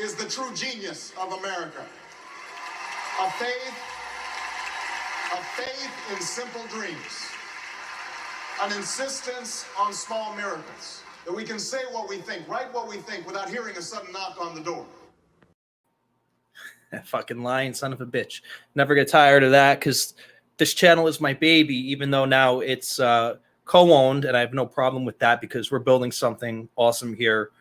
is the true genius of America. A faith in simple dreams. An insistence on small miracles. That we can say what we think, write what we think without hearing a sudden knock on the door. Fucking lying son of a bitch. Never get tired of that because this channel is my baby, even though now it's co-owned, and I have no problem with that because we're building something awesome here.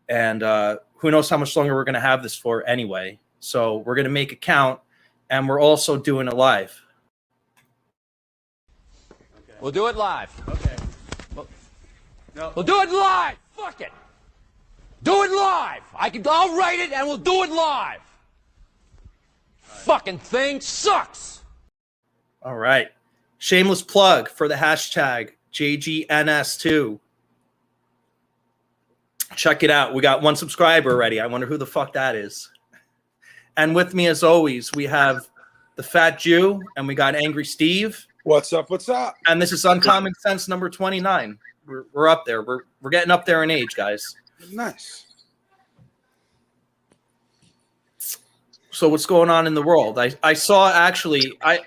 And who knows how much longer we're going to have this for anyway. So we're going to make it count, and we're also doing it live. Okay. We'll do it live. Okay. We'll do it live. Fuck it. Do it live. I'll write it, and we'll do it live. Fucking thing sucks. All right. Shameless plug for the hashtag JGNS2. Check it out. We got 1 subscriber already. I wonder who the fuck that is. And with me, as always, we have the Fat Jew, and we got Angry Steve. What's up? What's up? And this is Uncommon Sense number 29. We're up there. We're getting up there in age, guys. Nice. So what's going on in the world? I saw actually, I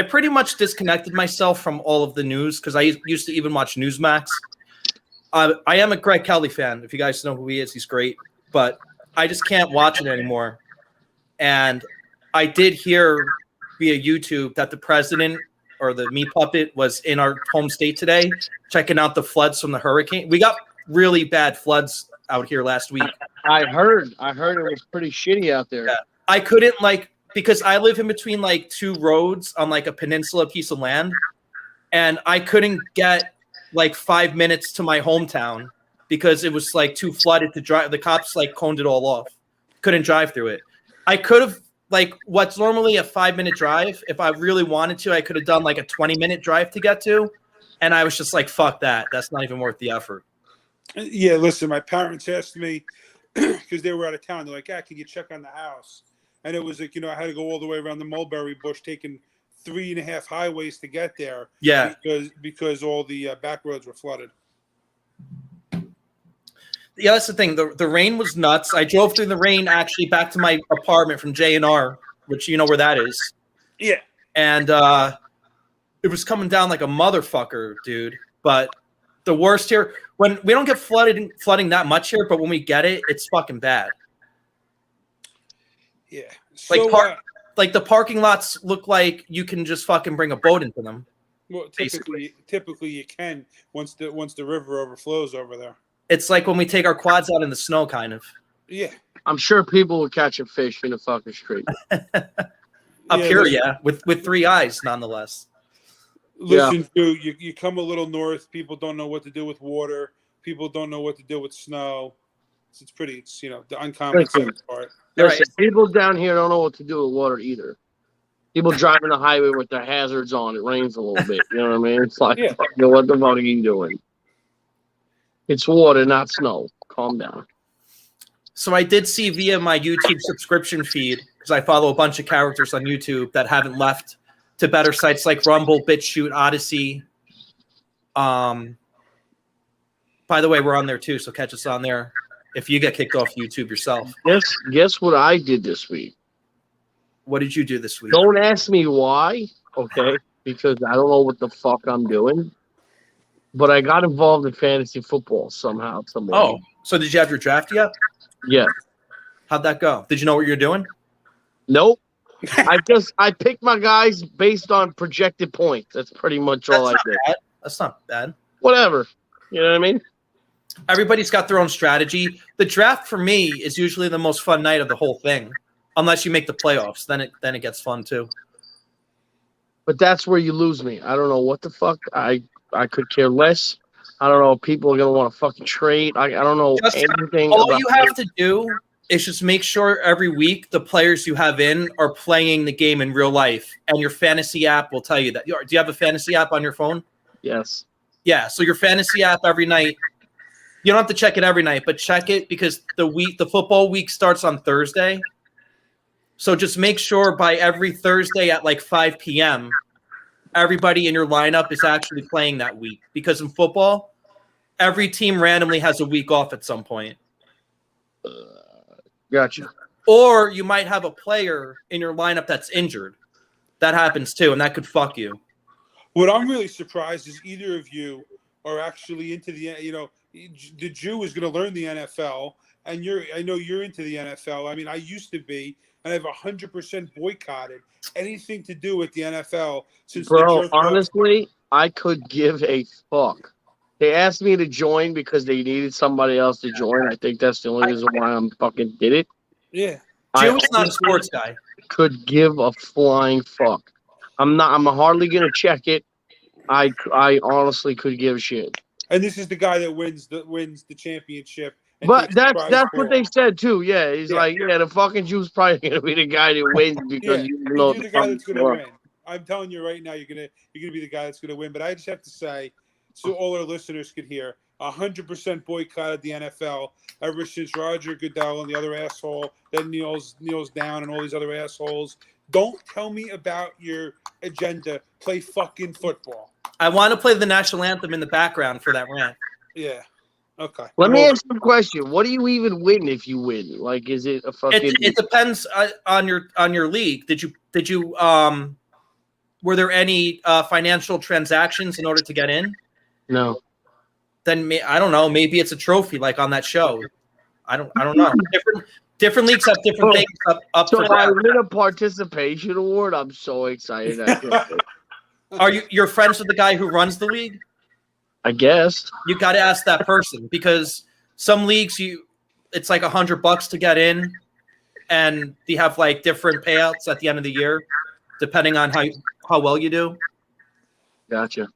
pretty much disconnected myself from all of the news because I used to even watch Newsmax. I am a Greg Kelly fan. If you guys know who he is, he's great. But I just can't watch it anymore. And I did hear via YouTube that the president or the meat puppet was in our home state today, checking out the floods from the hurricane. We got really bad floods out here last week. I heard it was pretty shitty out there. Yeah. I couldn't because I live in between 2 roads on a peninsula piece of land, and I couldn't get 5 minutes to my hometown because it was too flooded to drive. The cops coned it all off. Couldn't drive through it. I could have what's normally a 5-minute drive. If I really wanted to, I could have done a 20-minute drive to get to. And I was just fuck that. That's not even worth the effort. Yeah, listen, my parents asked me because they were out of town. They're like, can you check on the house? And it was I had to go all the way around the mulberry bush, taking 3.5 highways to get there. Yeah. Because all the back roads were flooded. Yeah, that's the thing. The rain was nuts. I drove through the rain actually back to my apartment from J&R, which you know where that is. Yeah. And it was coming down like a motherfucker, dude. But the worst here, when we don't get flooding that much here, but when we get it, it's fucking bad. Yeah. So, the parking lots look like you can just fucking bring a boat into them. Well, typically you can once the river overflows over there. It's like when we take our quads out in the snow, kind of. Yeah. I'm sure people will catch a fish in a fucking street. Up here, yeah, with 3 eyes, nonetheless. Listen, dude, you come a little north, people don't know what to do with water. People don't know what to do with snow. It's the uncommon sense part. Listen, people down here don't know what to do with water either. People driving the highway with their hazards on. It rains a little bit. You know what I mean? It's what the fuck are you doing? It's water, not snow. Calm down. So I did see via my YouTube subscription feed, because I follow a bunch of characters on YouTube that haven't left to better sites like Rumble, BitChute, Odyssey. By the way, we're on there too, so catch us on there if you get kicked off YouTube yourself. Guess what I did this week? What did you do this week? Don't ask me why, okay? Because I don't know what the fuck I'm doing. But I got involved in fantasy football somehow. Oh, so did you have your draft yet? Yeah. How'd that go? Did you know what you're doing? Nope. I picked my guys based on projected points. That's pretty much all I did. Bad. That's not bad. Whatever. You know what I mean? Everybody's got their own strategy. The draft for me is usually the most fun night of the whole thing, unless you make the playoffs. Then it gets fun too. But that's where you lose me. I don't know what the fuck. I could care less. I don't know if people are going to want to fucking trade. I don't know anything. All you have to do is just make sure every week the players you have in are playing the game in real life. And your fantasy app will tell you that. Do you have a fantasy app on your phone? Yes. Yeah, so your fantasy app every night. You don't have to check it every night, but check it because the football week starts on Thursday. So just make sure by every Thursday at 5 p.m., everybody in your lineup is actually playing that week. Because in football, every team randomly has a week off at some point. Gotcha. Or you might have a player in your lineup that's injured. That happens too, and that could fuck you. What I'm really surprised is either of you are actually into the, the Jew is going to learn the NFL, and I know you're into the NFL. I mean, I used to be, and I've 100% boycotted anything to do with the NFL since. Bro, honestly, I could give a fuck. They asked me to join because they needed somebody else to join. I think that's the only reason why I'm fucking did it. Yeah. Jew is not a sports guy. Could give a flying fuck. I'm hardly gonna check it. I honestly could give a shit. And this is the guy that wins the championship. But that's what they said too. Yeah, he's like, the fucking Jew's probably gonna be the guy that wins because you're the guy that's gonna win. I'm telling you right now, you're gonna be the guy that's gonna win. But I just have to say, so all our listeners could hear, 100% boycotted the NFL ever since Roger Goodell and the other asshole that kneels down and all these other assholes. Don't tell me about your agenda. Play fucking football. I want to play the national anthem in the background for that rant. Yeah. Okay. Let me ask you a question. What do you even win if you win? Like, is it a fucking? It depends on your league. Did you were there any financial transactions in order to get in? No. Then I don't know. Maybe it's a trophy like on that show. I don't know. Different leagues have different things up so for that. I win a participation award. I'm so excited. Are you're friends with the guy who runs the league? I guess. You got to ask that person because some leagues it's like $100 to get in, and they have like different payouts at the end of the year, depending on how well you do. Gotcha.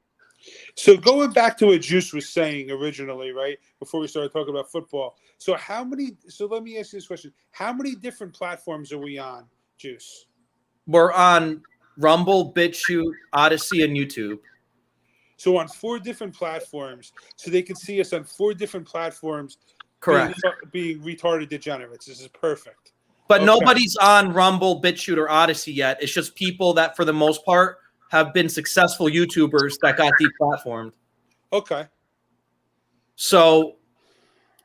So going back to what Juice was saying originally, right before we started talking about football. So let me ask you this question: how many different platforms are we on, Juice? We're on Rumble, BitChute, Odyssey, and YouTube. So on 4 different platforms, so they can see us on 4 different platforms. Correct. Being retarded degenerates. This is perfect. But nobody's on Rumble, BitChute, or Odyssey yet. It's just people that, for the most part, have been successful YouTubers that got deplatformed. Okay. So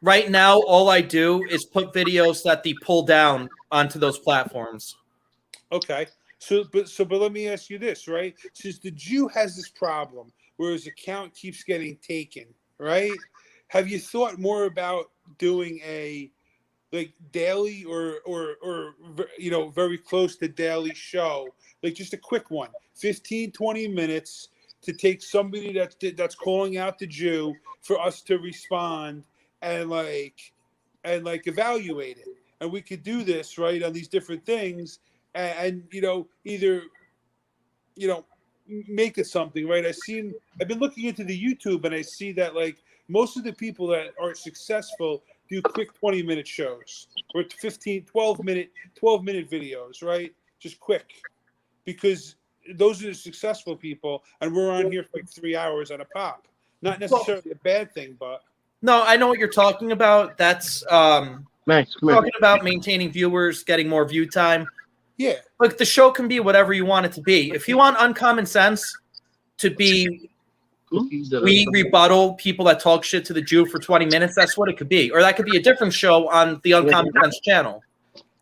right now, all I do is put videos that they pull down onto those platforms. Okay. But let me ask you this, right? Since the Jew has this problem where his account keeps getting taken, right? Have you thought more about doing a like daily or very close to daily show, like just a quick one, 15, 20 minutes to take somebody that's calling out the Jew for us to respond and evaluate it. And we could do this, right, on these different things and either make it something, right? I've been looking into the YouTube and I see that like most of the people that are successful do quick 20-minute shows or 12-minute videos, right? Just quick, because those are the successful people, and we're on here for like 3 hours on a pop. Not necessarily a bad thing, but no, I know what you're talking about. That's Max, talking about maintaining viewers, getting more view time. Yeah, Like the show can be whatever you want it to be. If you want Uncommon Sense to be, we rebuttal people that talk shit to the Jew for 20 minutes. That's what it could be, or that could be a different show on the Uncommon Sense channel.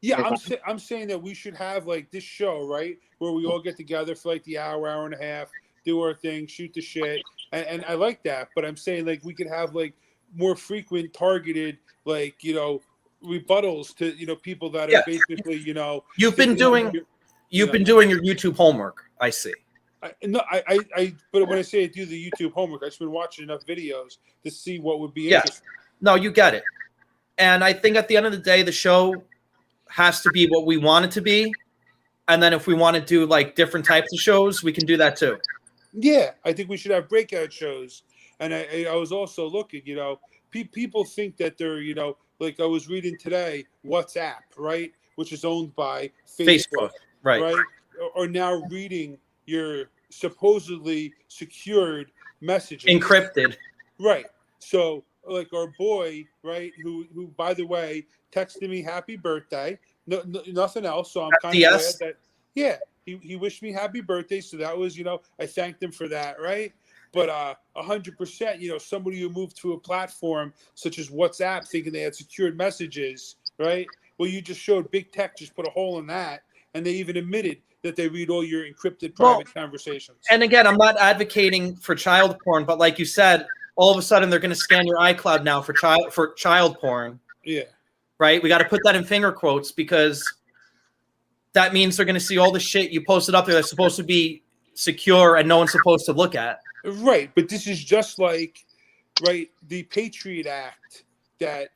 Yeah, I'm saying that we should have like this show, right, where we all get together for like the hour and a half, do our thing, shoot the shit, and I like that. But I'm saying like we could have like more frequent, targeted, like rebuttals to people that are basically You've been doing your YouTube homework. I see. But when I say I do the YouTube homework, I've been watching enough videos to see what would be interesting. No, you get it. And I think at the end of the day, the show has to be what we want it to be. And then if we want to do like different types of shows, we can do that too. Yeah, I think we should have breakout shows. And I was also looking, people think that they're, like I was reading today, WhatsApp, right, which is owned by Facebook, right, are now reading your supposedly secured messages, encrypted, right? So, like our boy, right, who by the way texted me happy birthday, no nothing else. So I'm kind of glad that, yeah, he wished me happy birthday. So that was, I thanked him for that, right? But 100%, somebody who moved to a platform such as WhatsApp thinking they had secured messages, right? Well, you just showed big tech just put a hole in that, and they even admitted that they read all your encrypted private conversations. And again, I'm not advocating for child porn, but like you said, all of a sudden they're going to scan your iCloud now for child porn. Yeah. Right? We got to put that in finger quotes because that means they're going to see all the shit you posted up there that's supposed to be secure and no one's supposed to look at. Right, but this is just like, right, the Patriot Act that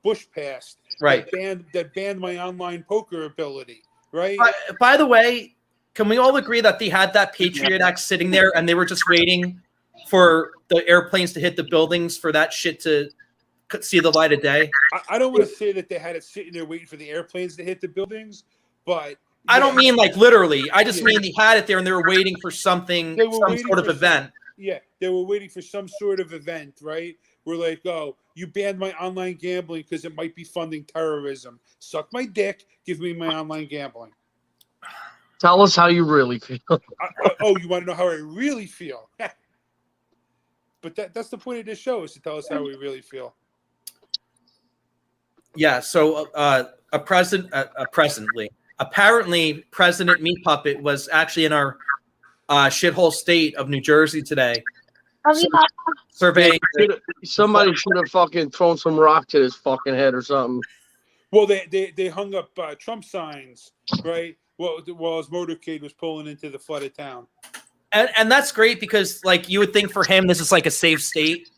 Bush passed, right? That banned my online poker ability, right? By the way, can we all agree that they had that Patriot Act sitting there and they were just waiting for the airplanes to hit the buildings for that shit to see the light of day? I don't want to say that they had it sitting there waiting for the airplanes to hit the buildings, but I don't mean like literally. I just mean they had it there and they were waiting for something, some sort of event. Yeah, they were waiting for some sort of event, right? We're like, oh, you banned my online gambling because it might be funding terrorism. Suck my dick. Give me my online gambling. Tell us how you really feel. Oh, you want to know how I really feel? But that's the point of this show, is to tell us how we really feel. Yeah. So apparently President Meat Puppet was actually in our shithole state of New Jersey today. Surveying. Somebody should have fucking thrown some rock to his fucking head or something. Well, they hung up Trump signs, right? While his motorcade was pulling into the flooded town. And that's great because, like, you would think for him this is like a safe state.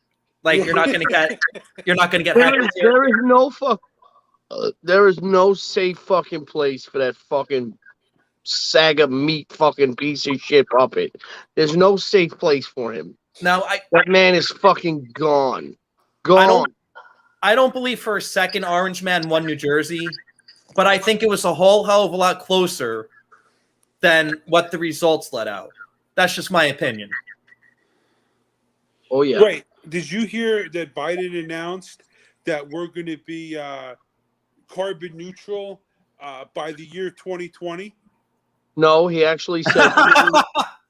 Like you're not gonna get there is no safe fucking place for that fucking saga meat fucking piece of shit puppet. There's no safe place for him. Now that man is fucking gone. Gone. I don't believe for a second Orange Man won New Jersey, but I think it was a whole hell of a lot closer than what the results let out. That's just my opinion. Oh yeah. Right. Did you hear that Biden announced that we're going to be carbon neutral by the year 2020? No, he actually said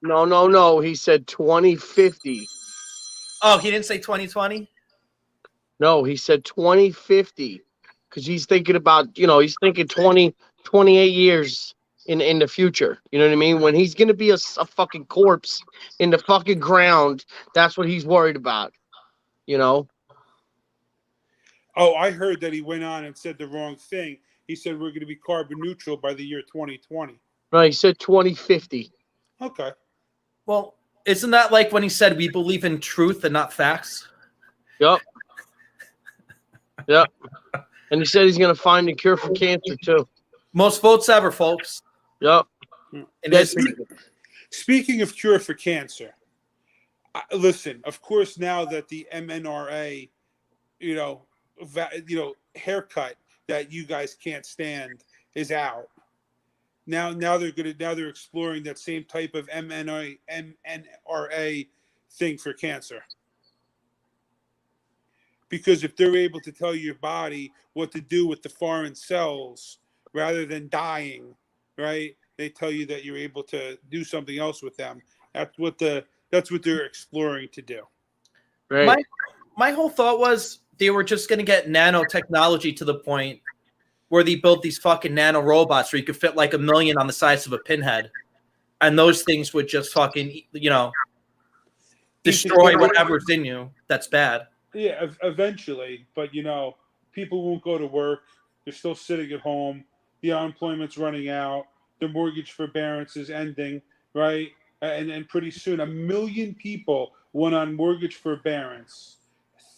no. He said 2050. Oh, he didn't say 2020? No, he said 2050 because he's thinking about, he's thinking 28 years in the future. You know what I mean? When he's going to be a fucking corpse in the fucking ground, that's what he's worried about, Oh, I heard that he went on and said the wrong thing. He said we're going to be carbon neutral by the year 2020. No, he said 2050. Okay. Well, isn't that like when he said we believe in truth and not facts? Yep. Yep. And he said he's going to find a cure for cancer, too. Most votes ever, folks. Yep. Speaking of cure for cancer, listen, of course, now that the MNRA, haircut that you guys can't stand is out. Now they're exploring that same type of MNRA thing for cancer. Because if they're able to tell your body what to do with the foreign cells rather than dying, right? They tell you that you're able to do something else with them. That's what they're exploring to do. Right. My whole thought was they were just going to get nanotechnology to the point where they built these fucking nano robots where you could fit like 1 million on the size of a pinhead, and those things would just fucking destroy whatever's in you that's bad. Yeah, eventually, but people won't go to work. They're still sitting at home. The unemployment's running out. The mortgage forbearance is ending, right? And pretty soon, 1 million people went on mortgage forbearance.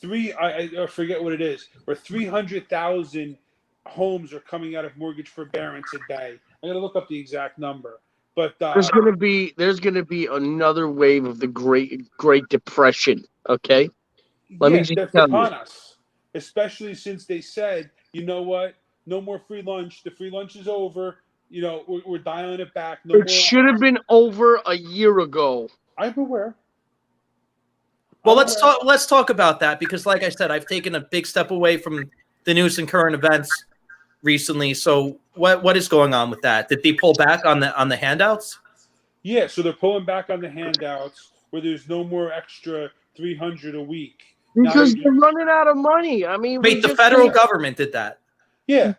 I forget what it is, or 300,000 homes are coming out of mortgage forbearance a day. I got to look up the exact number. But there's gonna be another wave of the Great Depression. Okay. Let me just tell you. Us, especially since they said, you know what, no more free lunch. The free lunch is over. We're dialing it back. It should have been over a year ago. I'm aware. Well, let's talk about that because, like I said, I've taken a big step away from the news and current events recently. So, what is going on with that? Did they pull back on the handouts? Yeah, so they're pulling back on the handouts where there's no more extra $300 a week. Because they're running out of money. I mean, wait, the federal government did that. Yeah.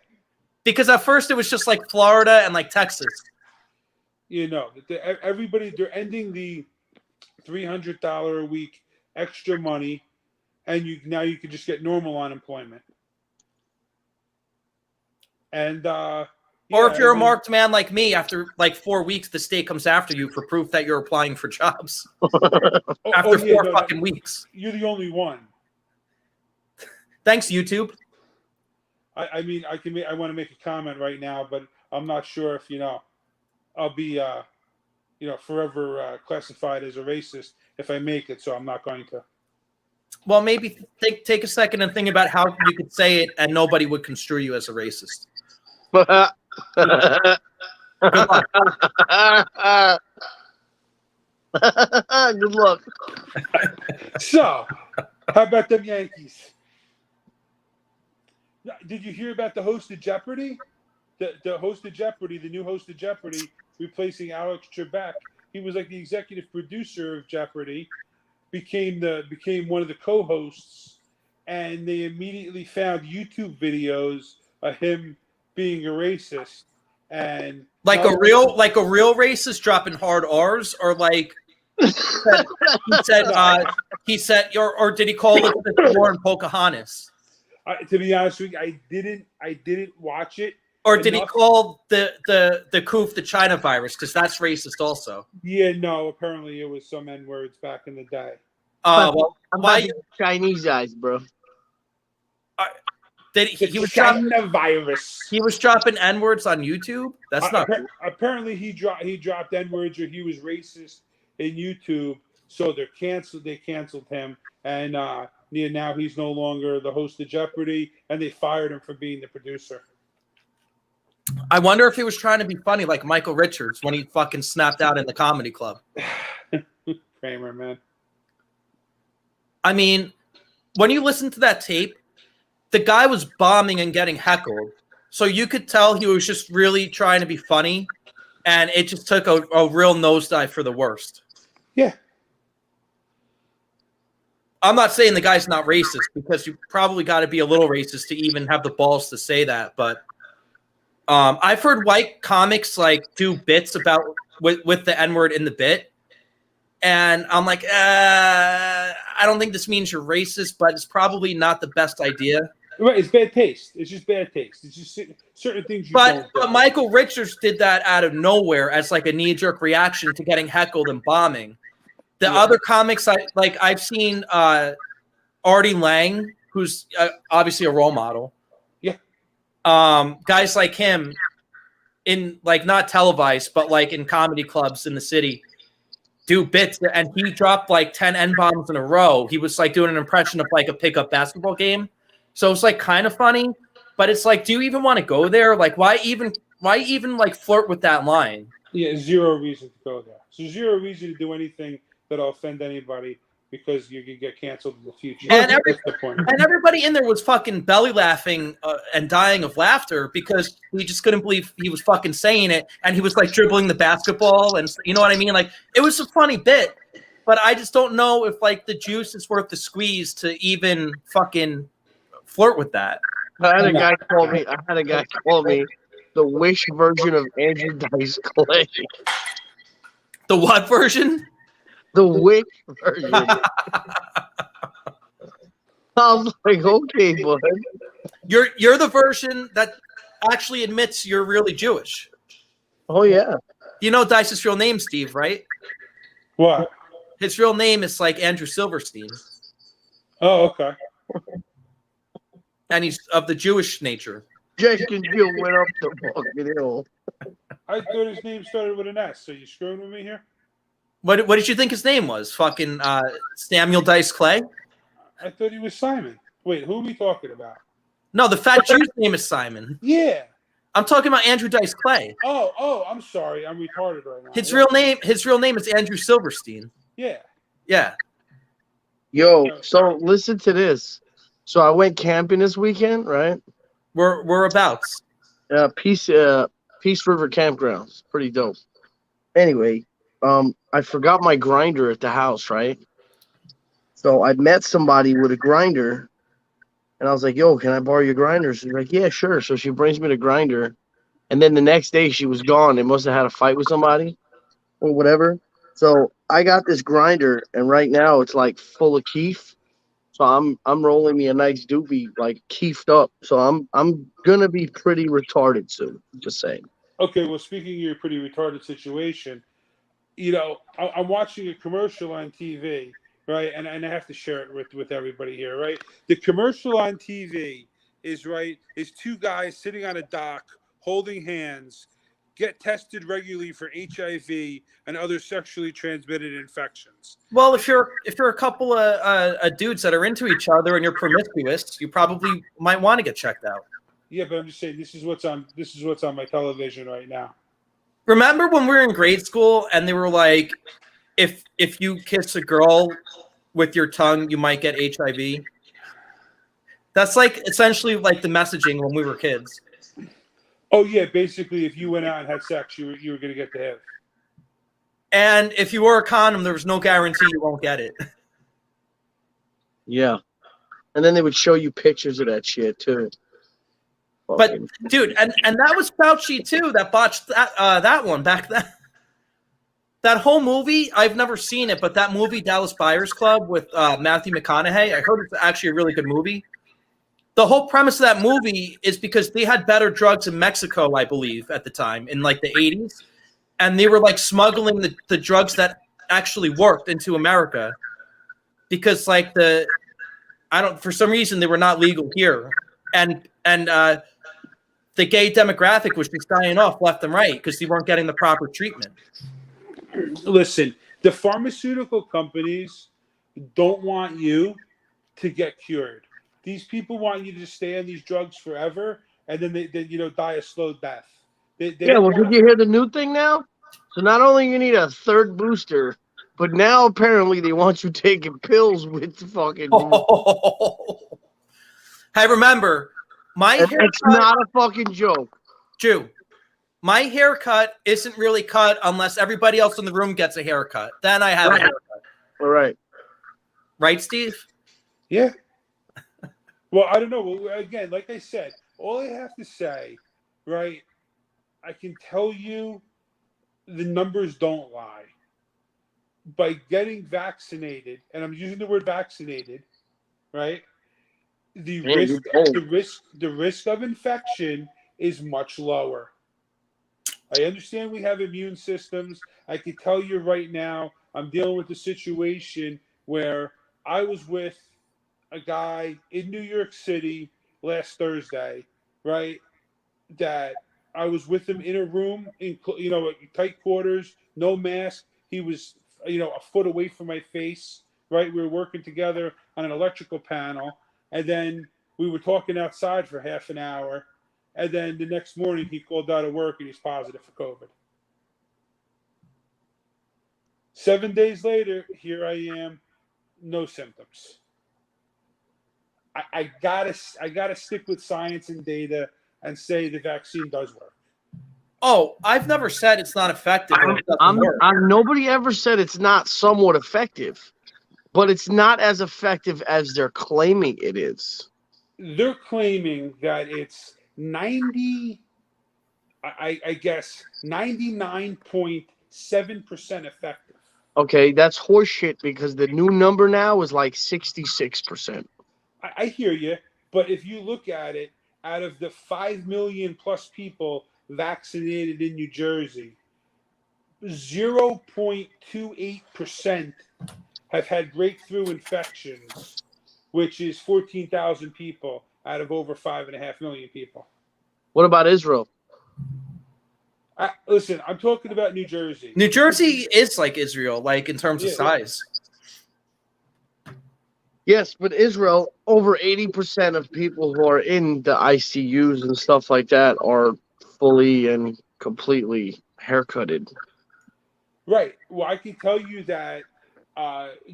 Because at first it was just like Florida and like Texas. You know, everybody, they're ending the $300 a week extra money, and now you can just get normal unemployment. And Or if you're a marked man like me, after like 4 weeks, the state comes after you for proof that you're applying for jobs. After 4 fucking weeks. You're the only one. Thanks, YouTube. I mean, I want to make a comment right now, but I'm not sure if, I'll be, forever classified as a racist if I make it, so I'm not going to. Well, maybe take a second and think about how you could say it and nobody would construe you as a racist. Good luck. Good luck. So, how about them Yankees? Did you hear about the host of Jeopardy? The host of Jeopardy, the new host of Jeopardy, replacing Alex Trebek. He was like the executive producer of Jeopardy, became one of the co-hosts, and they immediately found YouTube videos of him being a racist, and like a real racist dropping hard R's, or like he said, or did he call it the Warren Pocahontas? To be honest with you, I didn't watch it. Or did he call the coof the China virus? Because that's racist also. Yeah, no. Apparently, it was some N words back in the day. Well, why Chinese guys, bro? He was China virus. He was dropping N words on YouTube. That's not. Apparently, he dropped N words, or he was racist in YouTube. So they canceled him, and now he's no longer the host of Jeopardy, and they fired him for being the producer. I wonder if he was trying to be funny like Michael Richards when he fucking snapped out in the comedy club. Kramer, man. I mean, when you listen to that tape, the guy was bombing and getting heckled. So you could tell he was just really trying to be funny, and it just took a real nosedive for the worst. Yeah. I'm not saying the guy's not racist, because you probably got to be a little racist to even have the balls to say that, but I've heard white comics like do bits about with the N-word in the bit, and I'm like, I don't think this means you're racist, but it's probably not the best idea. Right, it's bad taste. It's just bad taste. It's just certain things you don't. But Michael Richards did that out of nowhere as like a knee-jerk reaction to getting heckled and bombing. The other comics I've seen Artie Lang, who's obviously a role model. Guys like him in like not televised, but like in comedy clubs in the city do bits, and he dropped like 10 N-bombs in a row. He was like doing an impression of like a pickup basketball game. So it's like kind of funny, but it's like, do you even want to go there? Like, why even like flirt with that line? Yeah, zero reason to go there. So zero reason to do anything that'll offend anybody, because you can get canceled in the future. And everybody in there was fucking belly laughing and dying of laughter, because we just couldn't believe he was fucking saying it. And he was like dribbling the basketball, and you know what I mean? Like, it was a funny bit, but I just don't know if like the juice is worth the squeeze to even fucking flirt with that. I had a guy call me the Wish version of Andrew Dice Clay. The what version? The Wish version. I was like, okay, bud. You're the version that actually admits you're really Jewish. Oh yeah. You know Dice's real name, Steve, right? What? His real name is like Andrew Silverstein. Oh, okay. And he's of the Jewish nature. Jack and Jill went up the fucking hill. I thought his name started with an S. So you screwing with me here? What did you think his name was? Fucking Samuel Dice Clay? I thought he was Simon. Wait, who are we talking about? No, the fat Jew's name is Simon. Yeah. I'm talking about Andrew Dice Clay. Oh, I'm sorry. I'm retarded right now. His real name is Andrew Silverstein. Yeah. Yeah. Yo, so listen to this. So I went camping this weekend, right? Whereabouts? Peace River Campgrounds. Pretty dope. Anyway, I forgot my grinder at the house, right? So I met somebody with a grinder, and And I was like, yo, can I borrow your grinder? She's like, yeah, sure. So she brings me the grinder. And then the next day she was gone. They must have had a fight with somebody or whatever. So I got this grinder, and right now it's like full of keef. So I'm rolling me a nice doobie, like keefed up. So I'm gonna be pretty retarded soon. Just saying. Okay, well, speaking of your pretty retarded situation, I'm watching a commercial on TV, right? And I have to share it with everybody here, right? The commercial on TV is two guys sitting on a dock holding hands, get tested regularly for HIV and other sexually transmitted infections. Well, if you're a couple of dudes that are into each other and you're promiscuous, you probably might want to get checked out. Yeah, but I'm just saying this is what's on my television right now. Remember when we were in grade school and they were like, if you kiss a girl with your tongue, you might get HIV? That's like essentially like the messaging when we were kids. Oh yeah, basically, if you went out and had sex, you were going to get the HIV. And if you wore a condom, there was no guarantee you won't get it. Yeah. And then they would show you pictures of that shit too. But Fucking- dude, and that was Fauci too that botched that one back then. That whole movie, I've never seen it, but that movie Dallas Buyers Club with Matthew McConaughey, I heard it's actually a really good movie. The whole premise of that movie is because they had better drugs in Mexico, I believe, at the time in like the 80s, and they were like smuggling the drugs that actually worked into America because like for some reason they were not legal here, and the gay demographic was just dying off left and right because they weren't getting the proper treatment. Listen, the pharmaceutical companies don't want you to get cured. These people want you to stay on these drugs forever, and then they die a slow death. They yeah, well, did you hear the new thing now? So not only you need a third booster, but now apparently they want you taking pills with fucking. Hey, remember, my haircut. It's not a fucking joke. Jew, my haircut isn't really cut unless everybody else in the room gets a haircut. Then I have a haircut. All right. Right, Steve? Yeah. Well, I don't know. Well, again, like I said, all I have to say, right, I can tell you the numbers don't lie. By getting vaccinated, and I'm using the word vaccinated, right, the risk of infection is much lower. I understand we have immune systems. I can tell you right now, I'm dealing with a situation where I was with a guy in New York City last Thursday, right? That I was with him in a room, in tight quarters, no mask. He was, a foot away from my face, right? We were working together on an electrical panel, and then we were talking outside for half an hour, and then the next morning he called out of work and he's positive for COVID. 7 days later, here I am, no symptoms. I gotta stick with science and data and say the vaccine does work. Oh, I've never said it's not effective. Nobody ever said it's not somewhat effective, but it's not as effective as they're claiming it is. They're claiming that it's 99.7% effective. Okay, that's horseshit because the new number now is like 66%. I hear you, but if you look at it, out of the 5 million plus people vaccinated in New Jersey, 0.28% have had breakthrough infections, which is 14,000 people out of over 5.5 million people. What about Israel? Listen, I'm talking about New Jersey. New Jersey is like Israel, like in terms of size. Yes, but Israel, over 80% of people who are in the ICUs and stuff like that are fully and completely haircutted. Right. Well, I can tell you that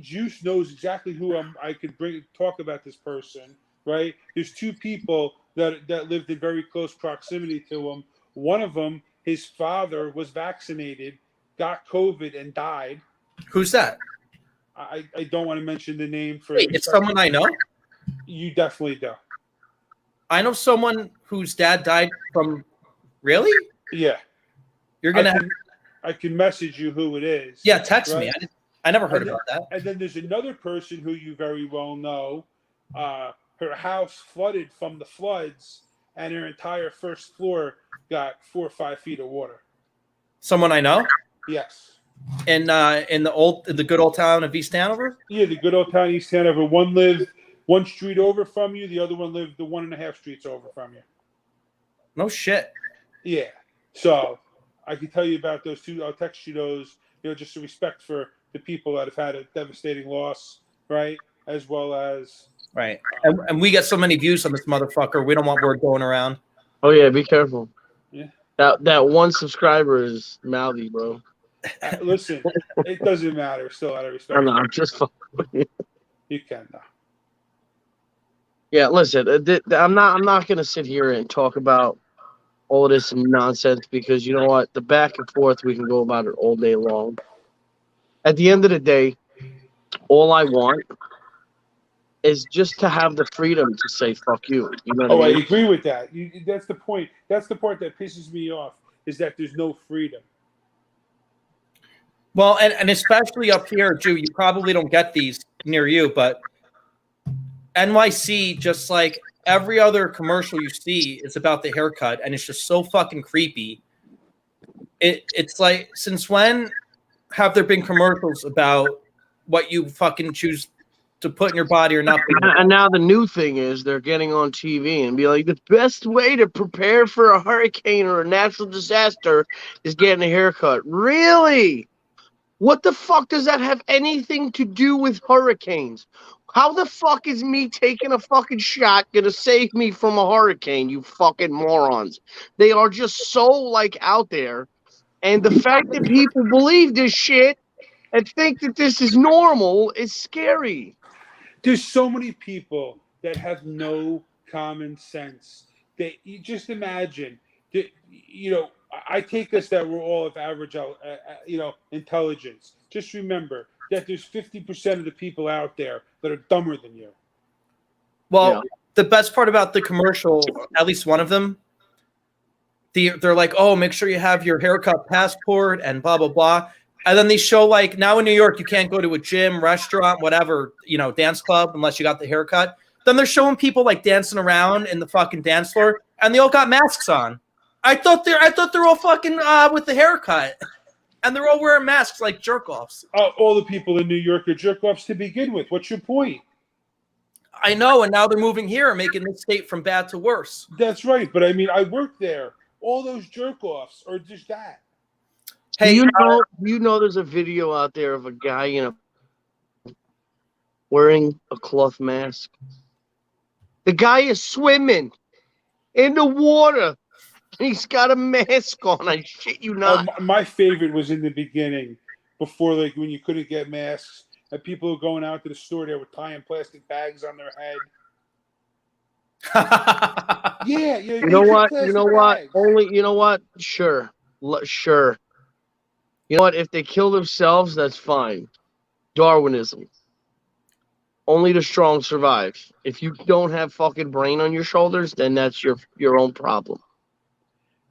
Juice knows exactly who I could talk about this person. Right. There's two people that lived in very close proximity to him. One of them, his father was vaccinated, got COVID, and died. Who's that? I don't want to mention the name for. Wait, it's someone I know. You definitely do. I know someone whose dad died from. Really? Yeah. You're gonna have. I can message you who it is. Yeah, text right? me. I never heard And then- about that. And then there's another person who you very well know. Her house flooded from the floods, and her entire first floor got 4 or 5 feet of water. Someone I know Yes. in the good old town of East Hanover. Yeah, the good old town East Hanover. One lived 1 street over from you. The other one lived the 1.5 streets over from you. No shit. Yeah. So I can tell you about those two. I'll text you those. Just a respect for the people that have had a devastating loss, right? As well as Right. And we get so many views on this motherfucker. We don't want word going around. Oh yeah, be careful. Yeah. That one subscriber is mouthy, bro. Listen, it doesn't matter. Still, out of respect, I'm just fucking. you can though. Yeah, listen. I'm not gonna sit here and talk about all of this nonsense because you know what? The back and forth we can go about it all day long. At the end of the day, all I want is just to have the freedom to say "fuck you." You know Oh, what I I mean? agree with that. That's the point. That's the part that pisses me off is that there's no freedom. Well, and especially up here, Jew, you probably don't get these near you, but NYC, just like every other commercial you see, is about the haircut, and it's just so fucking creepy. It's like, since when have there been commercials about what you fucking choose to put in your body or not? And now the new thing is they're getting on TV and be like, the best way to prepare for a hurricane or a natural disaster is getting a haircut. Really? What the fuck does that have anything to do with hurricanes? How the fuck is me taking a fucking shot gonna save me from a hurricane, you fucking morons? They are just so, like, out there. And the fact that people believe this shit and think that this is normal is scary. There's so many people that have no common sense. That you just imagine that, I take us that we're all of average, intelligence. Just remember that there's 50% of the people out there that are dumber than you. Well, Yeah. The best part about the commercial, at least one of them, they're like, oh, make sure you have your haircut passport and blah, blah, blah. And then they show, like, now in New York, you can't go to a gym, restaurant, whatever, dance club unless you got the haircut. Then they're showing people, like, dancing around in the fucking dance floor, and they all got masks on. I thought they're all fucking with the haircut, and they're all wearing masks like jerk-offs. All the people in New York are jerk-offs to begin with. What's your point? I know, and now they're moving here and making the state from bad to worse. That's right. But, I worked there. All those jerk-offs are just that. Hey, you know there's a video out there of a guy wearing a cloth mask. The guy is swimming in the water. And he's got a mask on. I shit you not. My favorite was in the beginning, before, like, when you couldn't get masks, and people were going out to the store, they were tying plastic bags on their head. Yeah. You know what? Sure. Sure. You know what? If they kill themselves, that's fine. Darwinism. Only the strong survive. If you don't have fucking brain on your shoulders, then that's your own problem.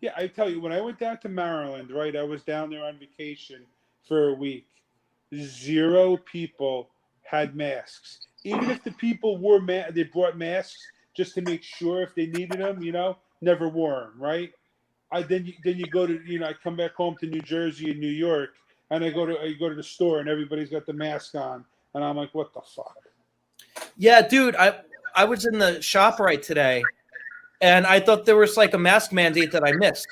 Yeah, I tell you, when I went down to Maryland, right, I was down there on vacation for a week. 0 people had masks. Even if the people wore they brought masks just to make sure if they needed them, never wore them, right? Then you go to, I come back home to New Jersey and New York, and I go to the store and everybody's got the mask on, and I'm like, what the fuck? Yeah, dude, I was in the ShopRite today, and I thought there was like a mask mandate that I missed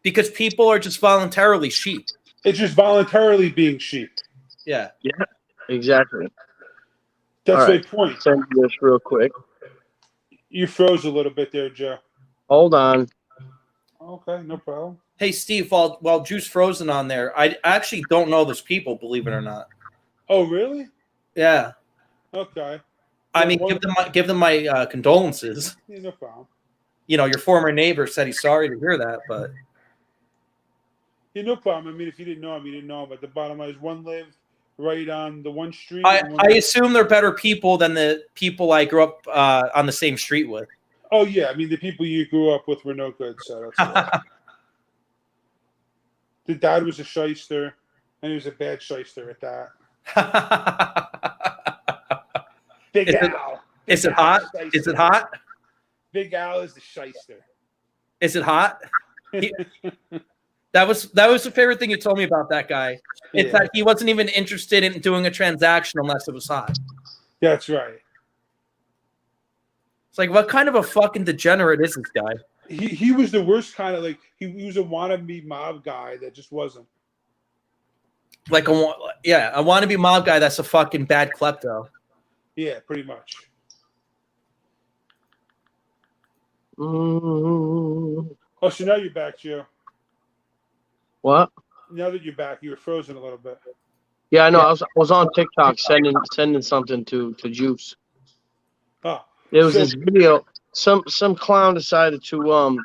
because people are just voluntarily sheep. It's just voluntarily being sheep. Yeah. Yeah, exactly. That's All right. my point. Send me this real quick. You froze a little bit there, Joe. Hold on. Okay, no problem. Hey, Steve, while Juice Frozen on there, I actually don't know those people, believe it or not. Oh, really? Yeah. Okay. I mean, give them my condolences. Yeah, no problem. Your former neighbor said he's sorry to hear that, but Yeah, no problem. I mean, if you didn't know him, you didn't know him. But the bottom line is, one lived right on the one street. I assume they're better people than the people I grew up on the same street with. Oh yeah, I mean the people you grew up with were no good, so that's the dad was a shyster, and he was a bad shyster at that. Big Is it- Al. Is Big it Al hot? the shyster. Is it hot? Big Al is the shyster. Is it hot? That was the favorite thing you told me about that guy. It's Yeah. that he wasn't even interested in doing a transaction unless it was hot. That's right. It's like, what kind of a fucking degenerate is this guy? He was the worst kind of like he was a wannabe mob guy that just wasn't. Like a wannabe mob guy that's a fucking bad klepto. Yeah, pretty much. Mm, Oh, so now you're back, Joe. what? Now that you're back, you were frozen a little bit. Yeah, I know. I was on TikTok sending something to Juice. Oh, There was so- this video. Some clown decided to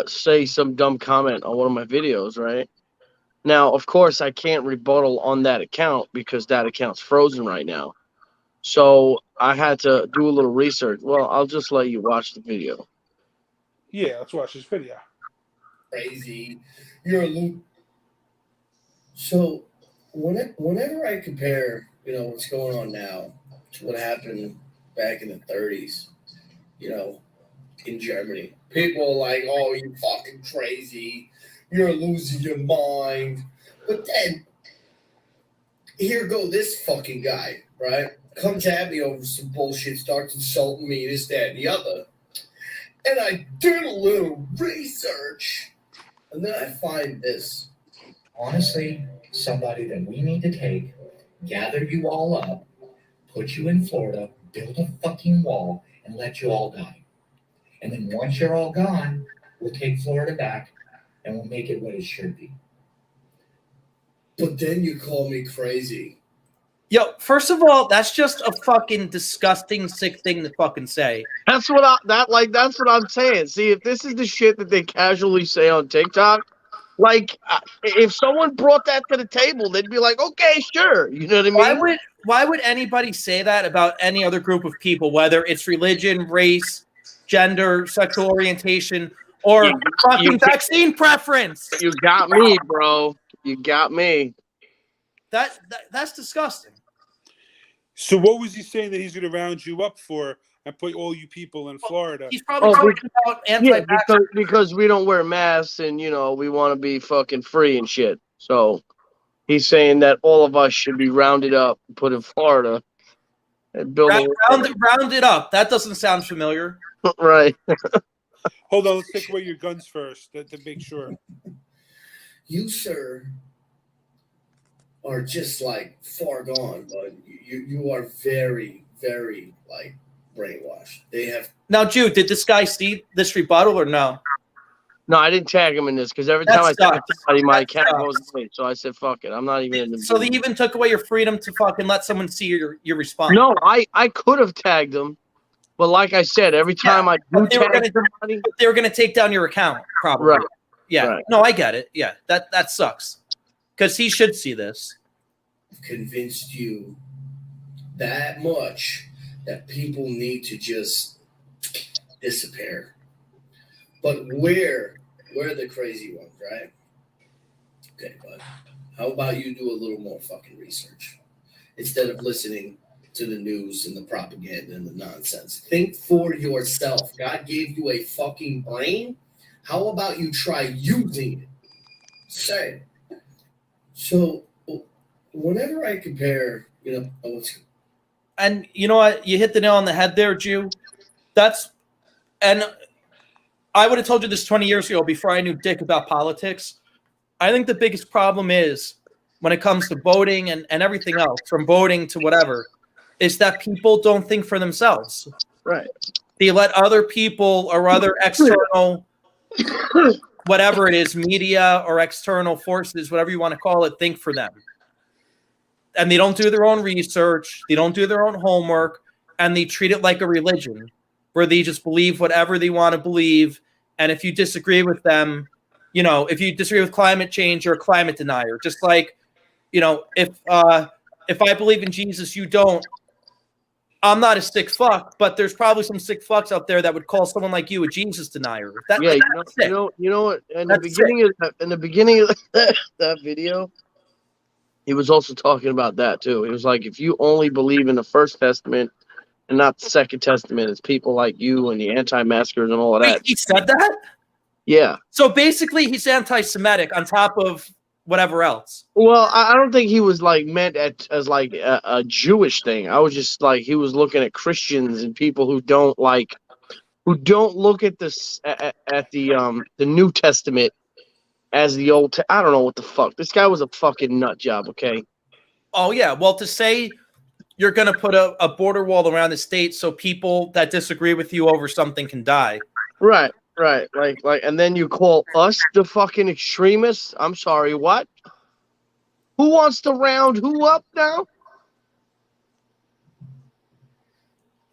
say some dumb comment on one of my videos, right? Now, of course, I can't rebuttal on that account because that account's frozen right now. So I had to do a little research. Well, I'll just let you watch the video. yeah, let's watch this video. Crazy. You're a loop. So whenever I compare, what's going on now to what happened back in the 30s, in Germany, people are like, "Oh, you fucking crazy. You're losing your mind." But then here go this fucking guy, right? Comes at me over some bullshit, starts insulting me, this, that, and the other. And I did a little research, and then I find this. Honestly, somebody that we need to take, gather you all up, put you in Florida, build a fucking wall, and let you all die. And then once you're all gone, we'll take Florida back and we'll make it what it should be. But then you call me crazy. Yo, first of all, that's just a fucking disgusting, sick thing to fucking say. That's what I'm saying. See, if this is the shit that they casually say on TikTok, like if someone brought that to the table, they'd be like, "Okay, sure." You know what I mean? Why would anybody say that about any other group of people, whether it's religion, race, gender, sexual orientation, or fucking vaccine preference? You got me, bro. You got me. That's disgusting. So what was he saying that he's going to round you up for and put all you people in Florida? He's probably talking about anti-vax. Because we don't wear masks and we want to be fucking free and shit. So he's saying that all of us should be rounded up and put in Florida and build Round it up. That doesn't sound familiar. right. Hold on, let's take away your guns first to make sure. You, sir, are just like far gone, but you are very, very like brainwashed. They have Now, Jude, did this guy see this rebuttal or no? No, I didn't tag him in this because every That time I tag sucks. somebody, my That account sucks. goes away. So I said, "Fuck it, I'm not even in the." So they even took away your freedom to fucking let someone see your response. No, I could have tagged him, but like I said, every time I do but they were tag gonna- somebody, They were going to take down your account, probably. Right. Yeah. Right. No, I get it. Yeah, that sucks. Because he should see this. convinced you that much that people need to just disappear. But we're the crazy ones, right? Okay, but how about you do a little more fucking research instead of listening to the news and the propaganda and the nonsense? Think for yourself. God gave you a fucking brain. How about you try using it? Say. So whenever I compare, And you know what? You hit the nail on the head there, Jew. And I would have told you this 20 years ago before I knew dick about politics. I think the biggest problem is when it comes to voting and everything else, from voting to whatever, is that people don't think for themselves. right? They let other people or other external, whatever it is, media or external forces, whatever you want to call it, think for them. And they don't do their own research. They don't do their own homework. And they treat it like a religion where they just believe whatever they want to believe. And if you disagree with them, if you disagree with climate change, you're a climate denier. Just like, if I believe in Jesus, you don't, I'm not a sick fuck, but there's probably some sick fucks out there that would call someone like you a Jesus denier. Yeah, That's sick. you know what? In That's the beginning of that video, he was also talking about that too. He was like, if you only believe in the First Testament and not the Second Testament, it's people like you and the anti-maskers and all of Wait, that. he said that? Yeah. So basically, he's anti-Semitic on top of whatever else. Well, I don't think he was like meant as like a Jewish thing. I was just like he was looking at Christians and people who don't look at this at the New Testament as the Old. I don't know what the fuck. This guy was a fucking nut job. Okay. Oh yeah. Well, to say you're going to put a border wall around the state so people that disagree with you over something can die. Right. Like, and then you call us the fucking extremists. I'm sorry. What? Who wants to round who up now?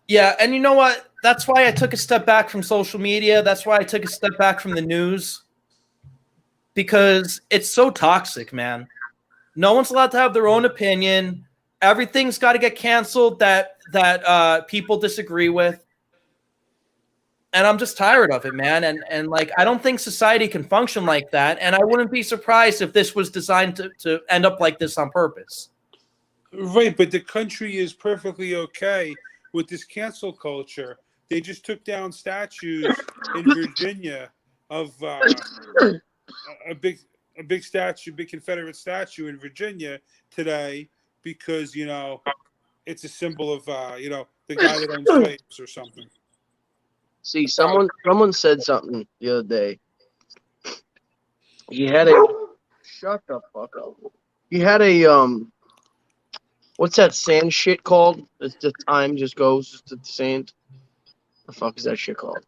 Yeah, and you know what? That's why I took a step back from social media. That's why I took a step back from the news. Because it's so toxic, man. No one's allowed to have their own opinion. Everything's got to get canceled that people disagree with. And I'm just tired of it, man. And like, I don't think society can function like that. And I wouldn't be surprised if this was designed to end up like this on purpose. Right, but the country is perfectly okay with this cancel culture. They just took down statues in Virginia of a big statue, big Confederate statue in Virginia today because, you know, it's a symbol of, you know, the guy that owns slaves or something. See, someone said something the other day. He had a shut the fuck up. He had a what's that sand shit called? It's the time just goes to the sand. The fuck is that shit called?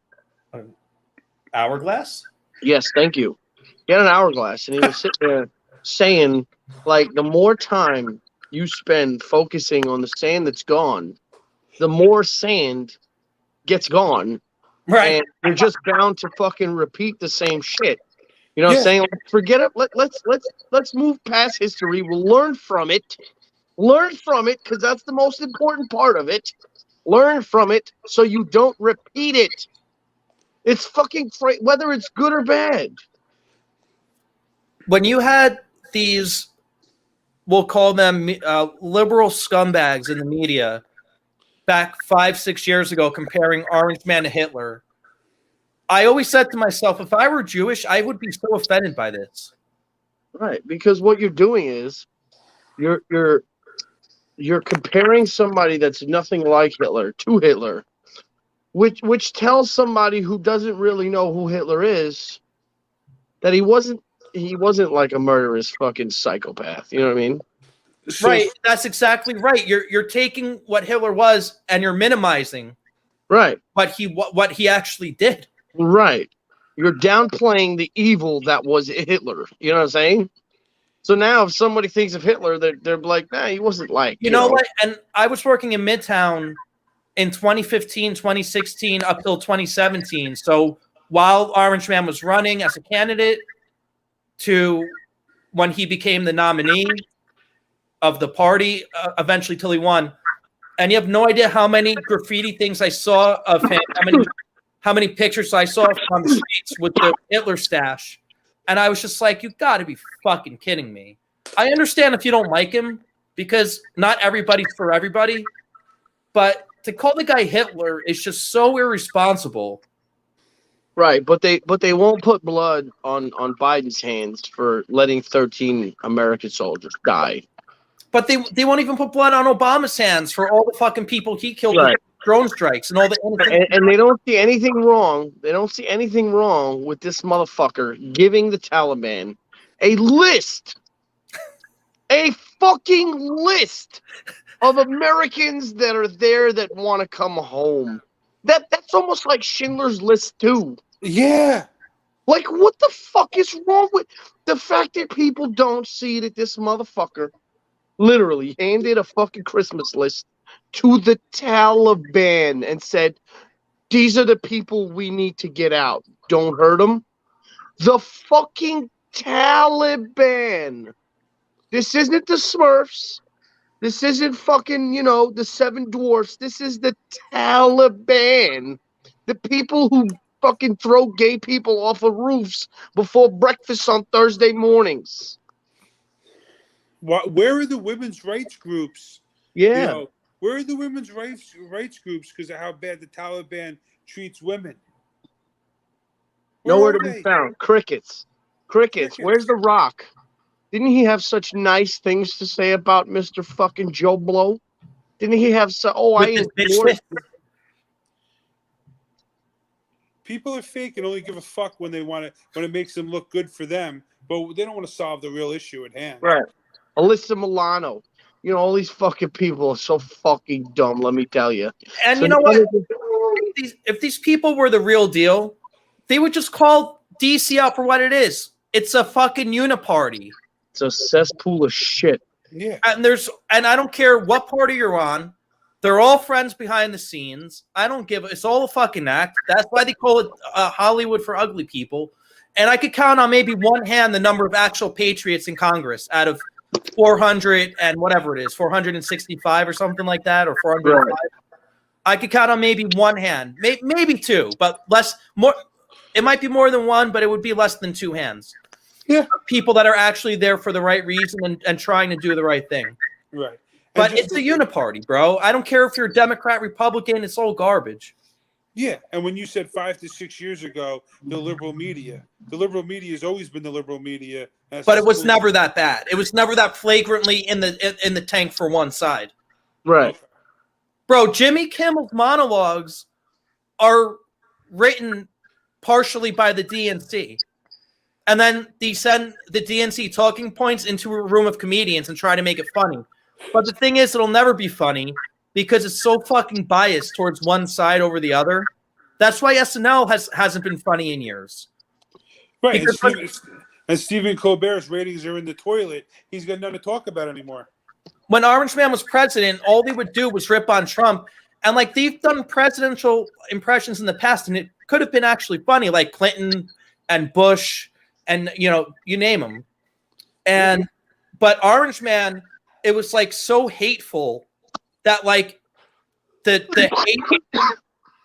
Hourglass? Yes, thank you. He had an hourglass, and he was sitting there saying, like, the more time you spend focusing on the sand that's gone, the more sand gets gone. Right. And you're just bound to fucking repeat the same shit. You know what I'm saying? Like, forget it. Let's move past history. We'll learn from it. Learn from it, because that's the most important part of it. Learn from it so you don't repeat it. It's fucking whether it's good or bad. When you had these, we'll call them liberal scumbags in the media back 5-6 years ago comparing Orange Man to Hitler, I always said to myself, if I were Jewish, I would be so offended by this. Right, because what you're doing is you're comparing somebody that's nothing like Hitler to Hitler, which tells somebody who doesn't really know who Hitler is that he wasn't like a murderous fucking psychopath. You know what I mean? Right. That's exactly right. You're taking what Hitler was and you're minimizing right what he actually did. Right. You're downplaying the evil that was Hitler. You know what I'm saying? So now if somebody thinks of Hitler, they're like, nah, he wasn't like, you know what? And I was working in Midtown in 2015, 2016 up till 2017. So while Orange Man was running as a candidate to when he became the nominee of the party, eventually till he won. And you have no idea how many graffiti things I saw of him, how many pictures I saw on the streets with the Hitler stash. And I was just like, you got to be fucking kidding me. I understand if you don't like him because not everybody's for everybody. But to call the guy Hitler is just so irresponsible. Right, but they won't put blood on Biden's hands for letting 13 American soldiers die. But they won't even put blood on Obama's hands for all the fucking people he killed with drone strikes and all the and they don't see anything wrong. They don't see anything wrong with this motherfucker giving the Taliban a list, a fucking list of Americans that are there that want to come home. That's almost like Schindler's List too. Yeah. Like, what the fuck is wrong with the fact that people don't see that this motherfucker literally handed a fucking Christmas list to the Taliban and said, these are the people we need to get out. Don't hurt them. The fucking Taliban. This isn't the Smurfs. This isn't fucking, the Seven Dwarfs. This is the Taliban. The people who fucking throw gay people off of roofs before breakfast on Thursday mornings. Where are the women's rights groups? Yeah. Where are the women's rights groups because of how bad the Taliban treats women? Nowhere to be found. Crickets. Where's The Rock? Didn't he have such nice things to say about Mr. fucking Joe Blow? Didn't he have People are fake and only give a fuck when it makes them look good for them, but they don't want to solve the real issue at hand. Right. Alyssa Milano. All these fucking people are so fucking dumb, let me tell you. And you know what? If these people were the real deal, they would just call DC out for what it is. It's a fucking uniparty. It's a cesspool of shit. Yeah. And I don't care what party you're on. They're all friends behind the scenes. It's all a fucking act. That's why they call it Hollywood for ugly people. And I could count on maybe one hand the number of actual patriots in Congress out of 400 and whatever it is, 465 or something like that, or 405. Right. I could count on maybe one hand, maybe two, but more. It might be more than one, but it would be less than two hands. Yeah. People that are actually there for the right reason and trying to do the right thing. Right. But it's a uniparty, bro. I don't care if you're a Democrat, Republican, it's all garbage. Yeah. And when you said 5 to 6 years ago, the liberal media has always been the liberal media. But it was never that bad. It was never that flagrantly in the tank for one side. Right. Bro, Jimmy Kimmel's monologues are written partially by the DNC. And then they send the DNC talking points into a room of comedians and try to make it funny. But the thing is, it'll never be funny because it's so fucking biased towards one side over the other. That's why SNL hasn't been funny in years. Right. And Stephen Colbert's ratings are in the toilet. He's got nothing to talk about anymore. When Orange Man was president, all they would do was rip on Trump. And they've done presidential impressions in the past, and it could have been actually funny, like Clinton and Bush and, you name them. But Orange Man, it was so hateful that the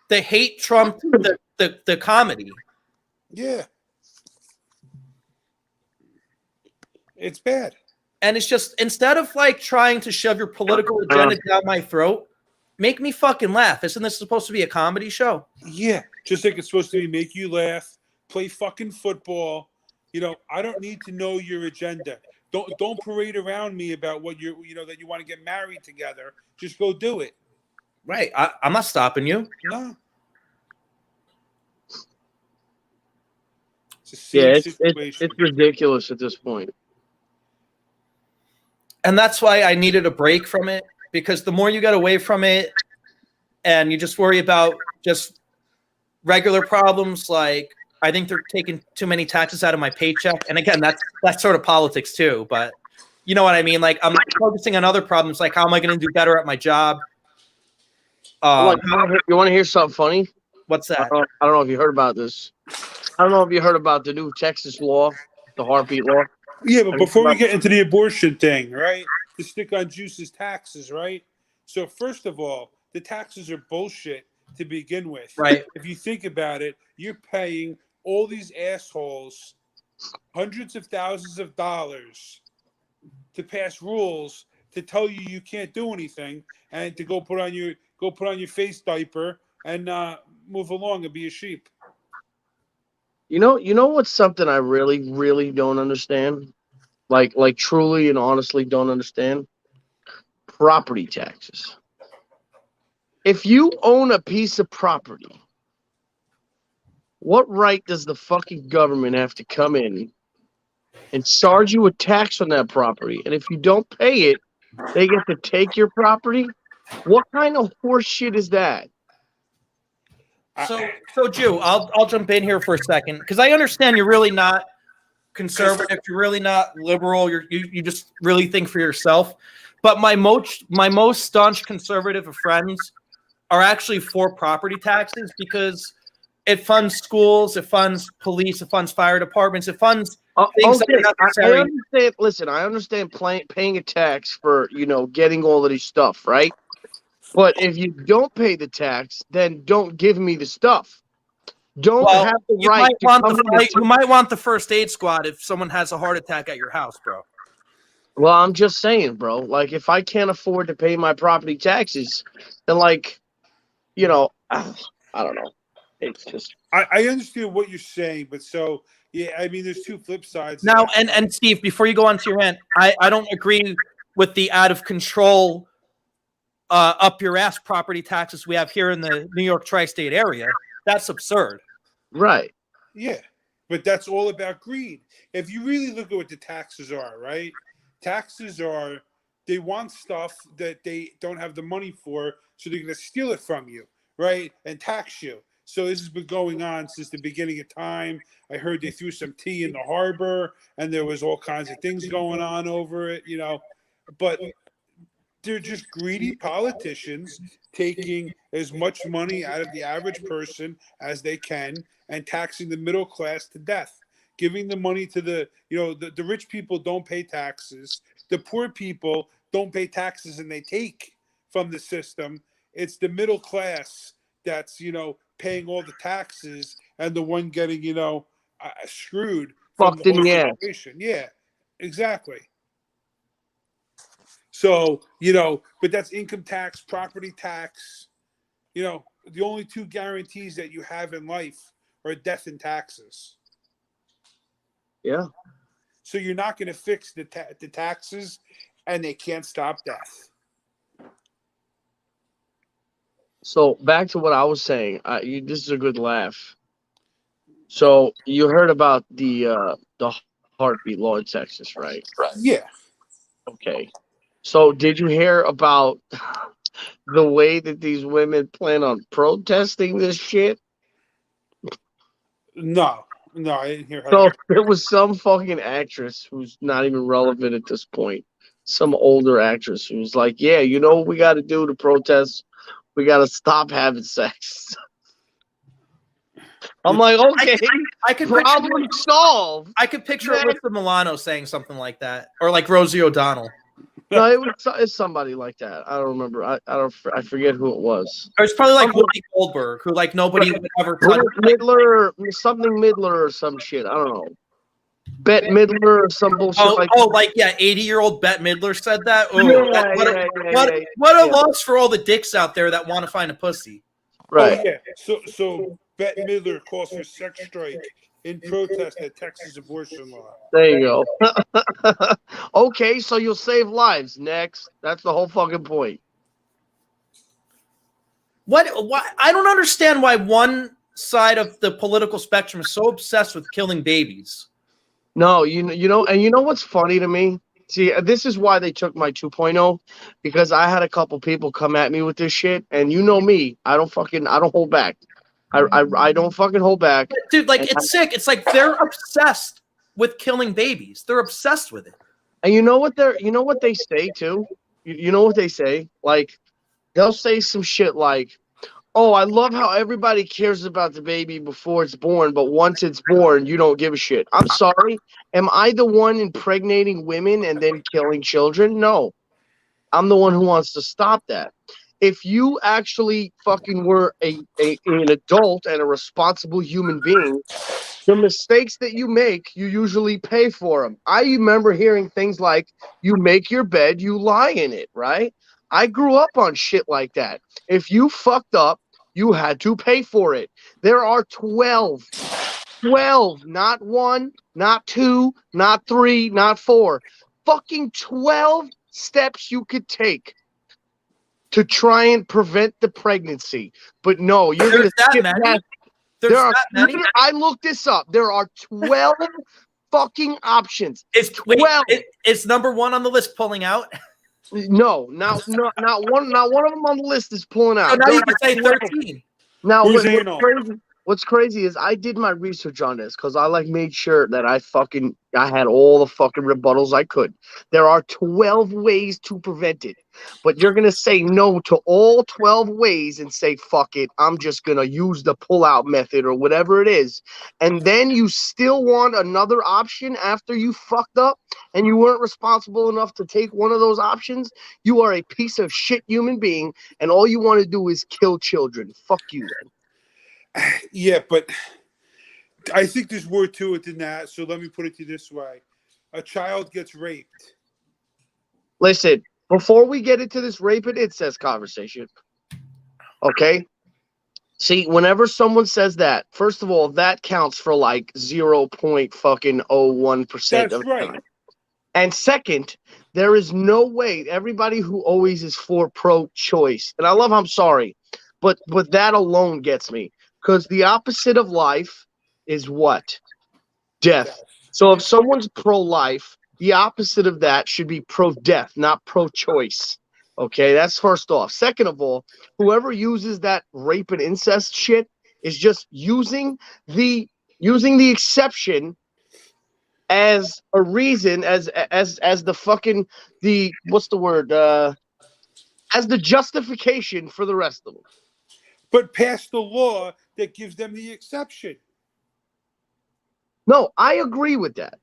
hate trumped the comedy. Yeah. It's bad. And it's just, instead of trying to shove your political agenda down my throat, make me fucking laugh. Isn't this supposed to be a comedy show? Yeah. Just like it's supposed to be make you laugh, play fucking football. I don't need to know your agenda. Don't parade around me about what that you want to get married together. Just go do it. Right. I'm not stopping you. No. It's ridiculous at this point. And that's why I needed a break from it, because the more you get away from it and you just worry about just regular problems, like I think they're taking too many taxes out of my paycheck. And again, that's sort of politics too, but you know what I mean? I'm focusing on other problems, like how am I going to do better at my job? You want to hear something funny? What's that? I don't know if you heard about this. I don't know if you heard about the new Texas law, the heartbeat law. Yeah, but before we get into the abortion thing, right? The stick on juice's taxes, right? So first of all, the taxes are bullshit to begin with. Right. If you think about it, you're paying all these assholes hundreds of thousands of dollars to pass rules to tell you can't do anything and to go put on your face diaper and move along and be a sheep. You know what's something I really, really don't understand? Like truly and honestly don't understand? Property taxes. If you own a piece of property, what right does the fucking government have to come in and charge you a tax on that property? And if you don't pay it, they get to take your property? What kind of horse shit is that? So Jew, I'll jump in here for a second, because I understand you're really not conservative, you're really not liberal, you just really think for yourself. But my most staunch conservative of friends are actually for property taxes, because it funds schools, it funds police, it funds fire departments, it funds things that are Okay, I necessary. understand. Listen, I understand paying a tax for getting all of these stuff, right? But if you don't pay the tax, then don't give me the stuff. Don't Well, have the you right might to want come in and you might want the first aid squad if someone has a heart attack at your house, bro. Well, I'm just saying, bro. Like, if I can't afford to pay my property taxes, then I don't know. It's just I understand what you're saying, but so yeah, I mean, there's two flip sides. to Now, that. and Steve, before you go on to your rant, I don't agree with the out of control, up your ass property taxes we have here in the New York tri-state area. That's absurd. right. Yeah, but that's all about greed. If you really look at what the taxes are, right? Taxes are, they want stuff that they don't have the money for, so they're going to steal it from you, right? And tax you. So this has been going on since the beginning of time. I heard they threw some tea in the harbor, and there was all kinds of things going on over it, But they're just greedy politicians taking as much money out of the average person as they can and taxing the middle class to death. Giving the money to the rich people don't pay taxes. The poor people don't pay taxes and they take from the system. It's the middle class that's, paying all the taxes and the one getting, screwed from Fucked the in whole the ass. situation. Yeah, exactly. So, but that's income tax, property tax. The only two guarantees that you have in life are death and taxes. Yeah. So you're not going to fix the taxes, and they can't stop death. So back to what I was saying. This is a good laugh. So you heard about the heartbeat law in Texas, right? Yeah. Okay. So did you hear about the way that these women plan on protesting this shit? No, I didn't hear her. So there was some fucking actress who's not even relevant at this point. Some older actress who was like, yeah, you know what we got to do to protest? We got to stop having sex. I'm like, okay, I could problem solved. I could picture Alyssa Milano saying something like that, or like Rosie O'Donnell. No, it's somebody like that. I don't remember. I forget who it was. Or it's probably like Whoopi Goldberg, who like nobody would ever touch. Midler, something Midler or some shit. I don't know. Bette Midler or some bullshit like that. Like 80-year-old Bette Midler said that. What a loss for all the dicks out there that want to find a pussy. Right. Oh, yeah. So Bette Midler calls for sex strike in protest at Texas abortion law. There you go. Okay, so you'll save lives. Next. That's the whole fucking point. Why? I don't understand why one side of the political spectrum is so obsessed with killing babies. No, you know what's funny to me? See, this is why they took my 2.0, because I had a couple people come at me with this shit, and you know me, I don't hold back. I don't fucking hold back. But dude, it's sick. It's like they're obsessed with killing babies. They're obsessed with it. And you know what they say too? You know what they say? Like, they'll say some shit like, oh, I love how everybody cares about the baby before it's born, but once it's born, you don't give a shit. I'm sorry. Am I the one impregnating women and then killing children? No. I'm the one who wants to stop that. If you actually fucking were an adult and a responsible human being, the mistakes that you make, you usually pay for them. I remember hearing things like, you make your bed, you lie in it, right? I grew up on shit like that. If you fucked up, you had to pay for it. There are 12, not 1, not 2, not 3, not 4, fucking 12 steps you could take to try and prevent the pregnancy. But no, you're going to skip that. I looked this up. There are 12 fucking options. It's number 1 on the list pulling out. No, not one of them on the list is pulling out. So now you can say 13. Now, What's crazy is I did my research on this because I made sure that I had all the fucking rebuttals I could. There are 12 ways to prevent it, but you're gonna say no to all 12 ways and say fuck it. I'm just gonna use the pull-out method or whatever it is, and then you still want another option after you fucked up and you weren't responsible enough to take one of those options. You are a piece of shit human being, and all you want to do is kill children. Fuck you, then. Yeah, but I think there's more to it than that. So let me put it to you this way. A child gets raped. Listen, before we get into this rape and incest conversation, okay? See, whenever someone says that, first of all, that counts for like 0.01% That's of right. time. And second, there is no way everybody who always is for pro-choice, and I'm sorry, but that alone gets me. Because the opposite of life is what? Death. So if someone's pro-life, the opposite of that should be pro-death, not pro-choice. Okay, that's first off. Second of all, whoever uses that rape and incest shit is just using the exception as a reason, as the fucking what's the word? As the justification for the rest of them. But pass the law that gives them the exception. No, I agree with that.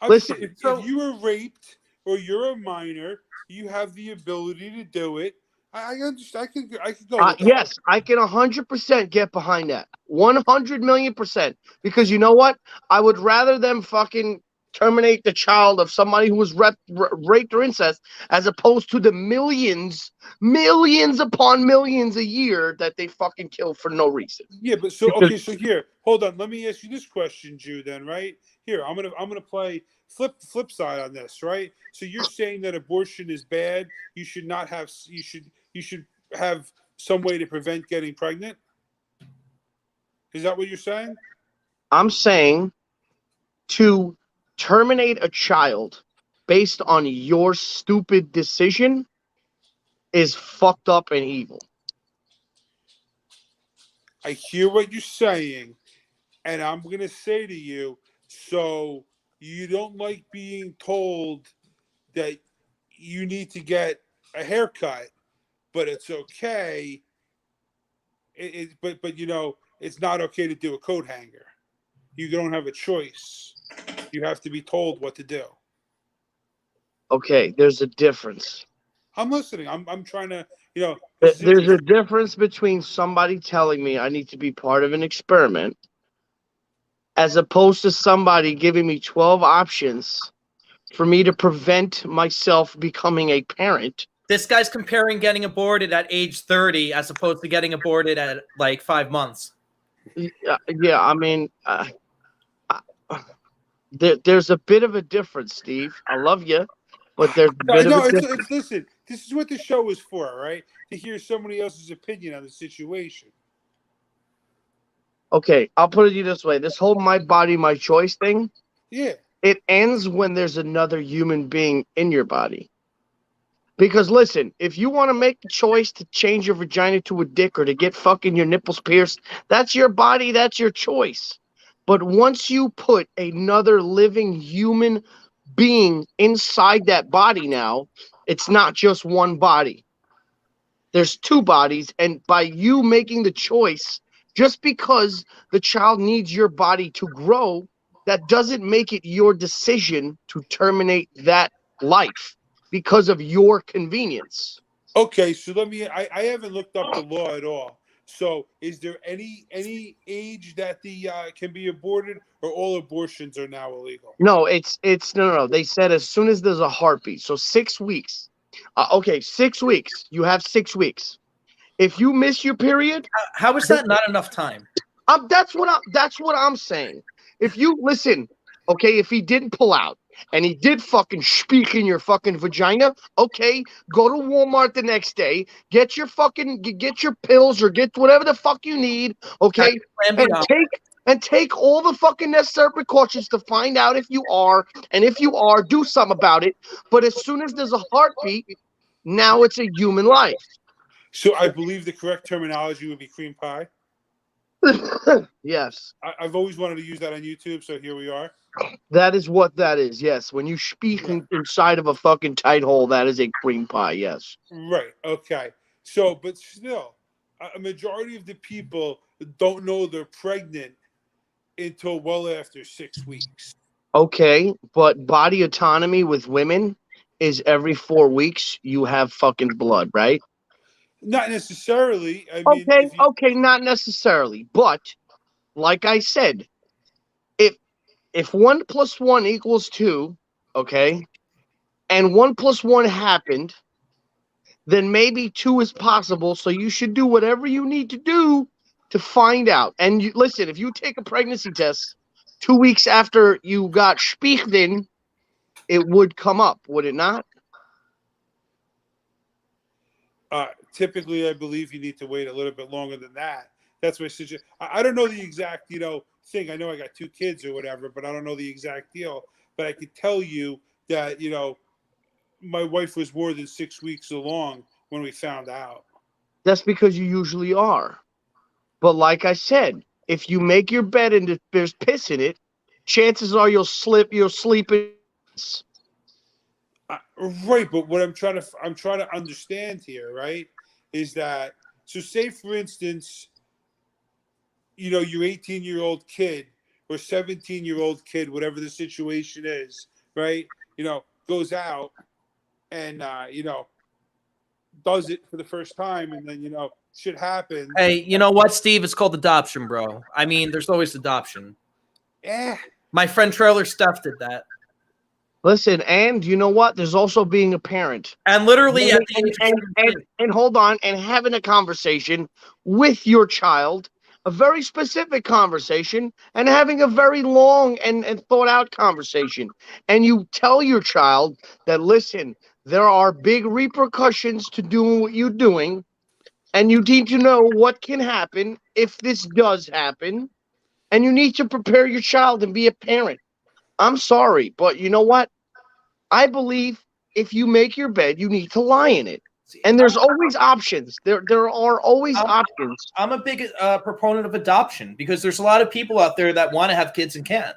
Listen, if you were raped or you're a minor, you have the ability to do it. I understand. I can go. With yes, I can 100% get behind that. 100,000,000%. Because you know what? I would rather them fucking terminate the child of somebody who was raped or incest, as opposed to the millions upon millions a year that they fucking kill for no reason. Yeah, but so here, hold on. Let me ask you this question, Jew. Then, right here, I'm gonna play flip side on this, right? So you're saying that abortion is bad. You should not have. You should have some way to prevent getting pregnant. Is that what you're saying? I'm saying to terminate a child based on your stupid decision is fucked up and evil. I hear what you're saying, and I'm going to say to you, so you don't like being told that you need to get a haircut, but it's okay. But you know, it's not okay to do a coat hanger. You don't have a choice. You have to be told what to do. Okay, there's a difference. I'm listening. I'm trying to, There's a difference between somebody telling me I need to be part of an experiment as opposed to somebody giving me 12 options for me to prevent myself becoming a parent. This guy's comparing getting aborted at age 30 as opposed to getting aborted at like 5 months. Yeah, I mean, there's a bit of a difference, Steve. I love you, but there's a bit of a difference. Listen, this is what the show is for, right? To hear somebody else's opinion on the situation. Okay, I'll put it to you this way. This whole my body, my choice thing, yeah, it ends when there's another human being in your body. Because listen, if you want to make the choice to change your vagina to a dick or to get fucking your nipples pierced, that's your body, that's your choice. But once you put another living human being inside that body now, it's not just one body. There's two bodies, and by you making the choice, just because the child needs your body to grow, that doesn't make it your decision to terminate that life because of your convenience. Okay, so I haven't looked up the law at all. So is there any age that the can be aborted, or all abortions are now illegal? No, it's no. They said as soon as there's a heartbeat. So 6 weeks. Okay, 6 weeks. You have 6 weeks. If you miss your period, how is that not enough time? That's what I'm saying. If you listen, okay, if he didn't pull out and he did fucking speak in your fucking vagina, okay, go to Walmart the next day, get your pills or get whatever the fuck you need, okay, and take all the fucking necessary precautions to find out if you are, and if you are, do something about it. But as soon as there's a heartbeat, now it's a human life. So I believe the correct terminology would be cream pie. Yes, I've always wanted to use that on YouTube, so here we are. that is what that is. Yes, when you speak inside of a fucking tight hole, that is a cream pie. Yes. Right. Okay. So, but still, a majority of the people don't know they're pregnant until well after 6 weeks. Okay, but body autonomy with women is every 4 weeks you have fucking blood, right? Not necessarily. I mean, Okay, if you, okay, not necessarily, but like I said, if 1 + 1 = 2, okay, and 1 + 1 happened, then maybe 2 is possible. So you should do whatever you need to do to find out. And you, listen, if you take a pregnancy test 2 weeks after you got spichten, it would come up, would it not? typically, I believe you need to wait a little bit longer than that. That's my suggestion. I don't know the exact, thing. I know I got 2 kids or whatever, but I don't know the exact deal. But I could tell you that, my wife was more than 6 weeks along when we found out. That's because you usually are. But like I said, if you make your bed and there's piss in it, chances are you'll sleep in. Right, but what I'm trying to understand here, right, is that, so say for instance, your 18-year-old kid or 17-year-old kid, whatever the situation is, right, goes out and does it for the first time, and then shit happens. Hey, you know what, Steve? It's called adoption, bro. I mean, there's always adoption. My friend Trailer Steph did that. Listen, and you know what? There's also being a parent. And literally at the age of 17. And hold on, and having a conversation with your child, a very specific conversation, and having a very long and thought out conversation. And you tell your child that, listen, there are big repercussions to doing what you're doing, and you need to know what can happen if this does happen, and you need to prepare your child and be a parent. I'm sorry, but you know what? I believe if you make your bed, you need to lie in it. And there's always options. There are always options. I'm a big proponent of adoption because there's a lot of people out there that want to have kids and can't.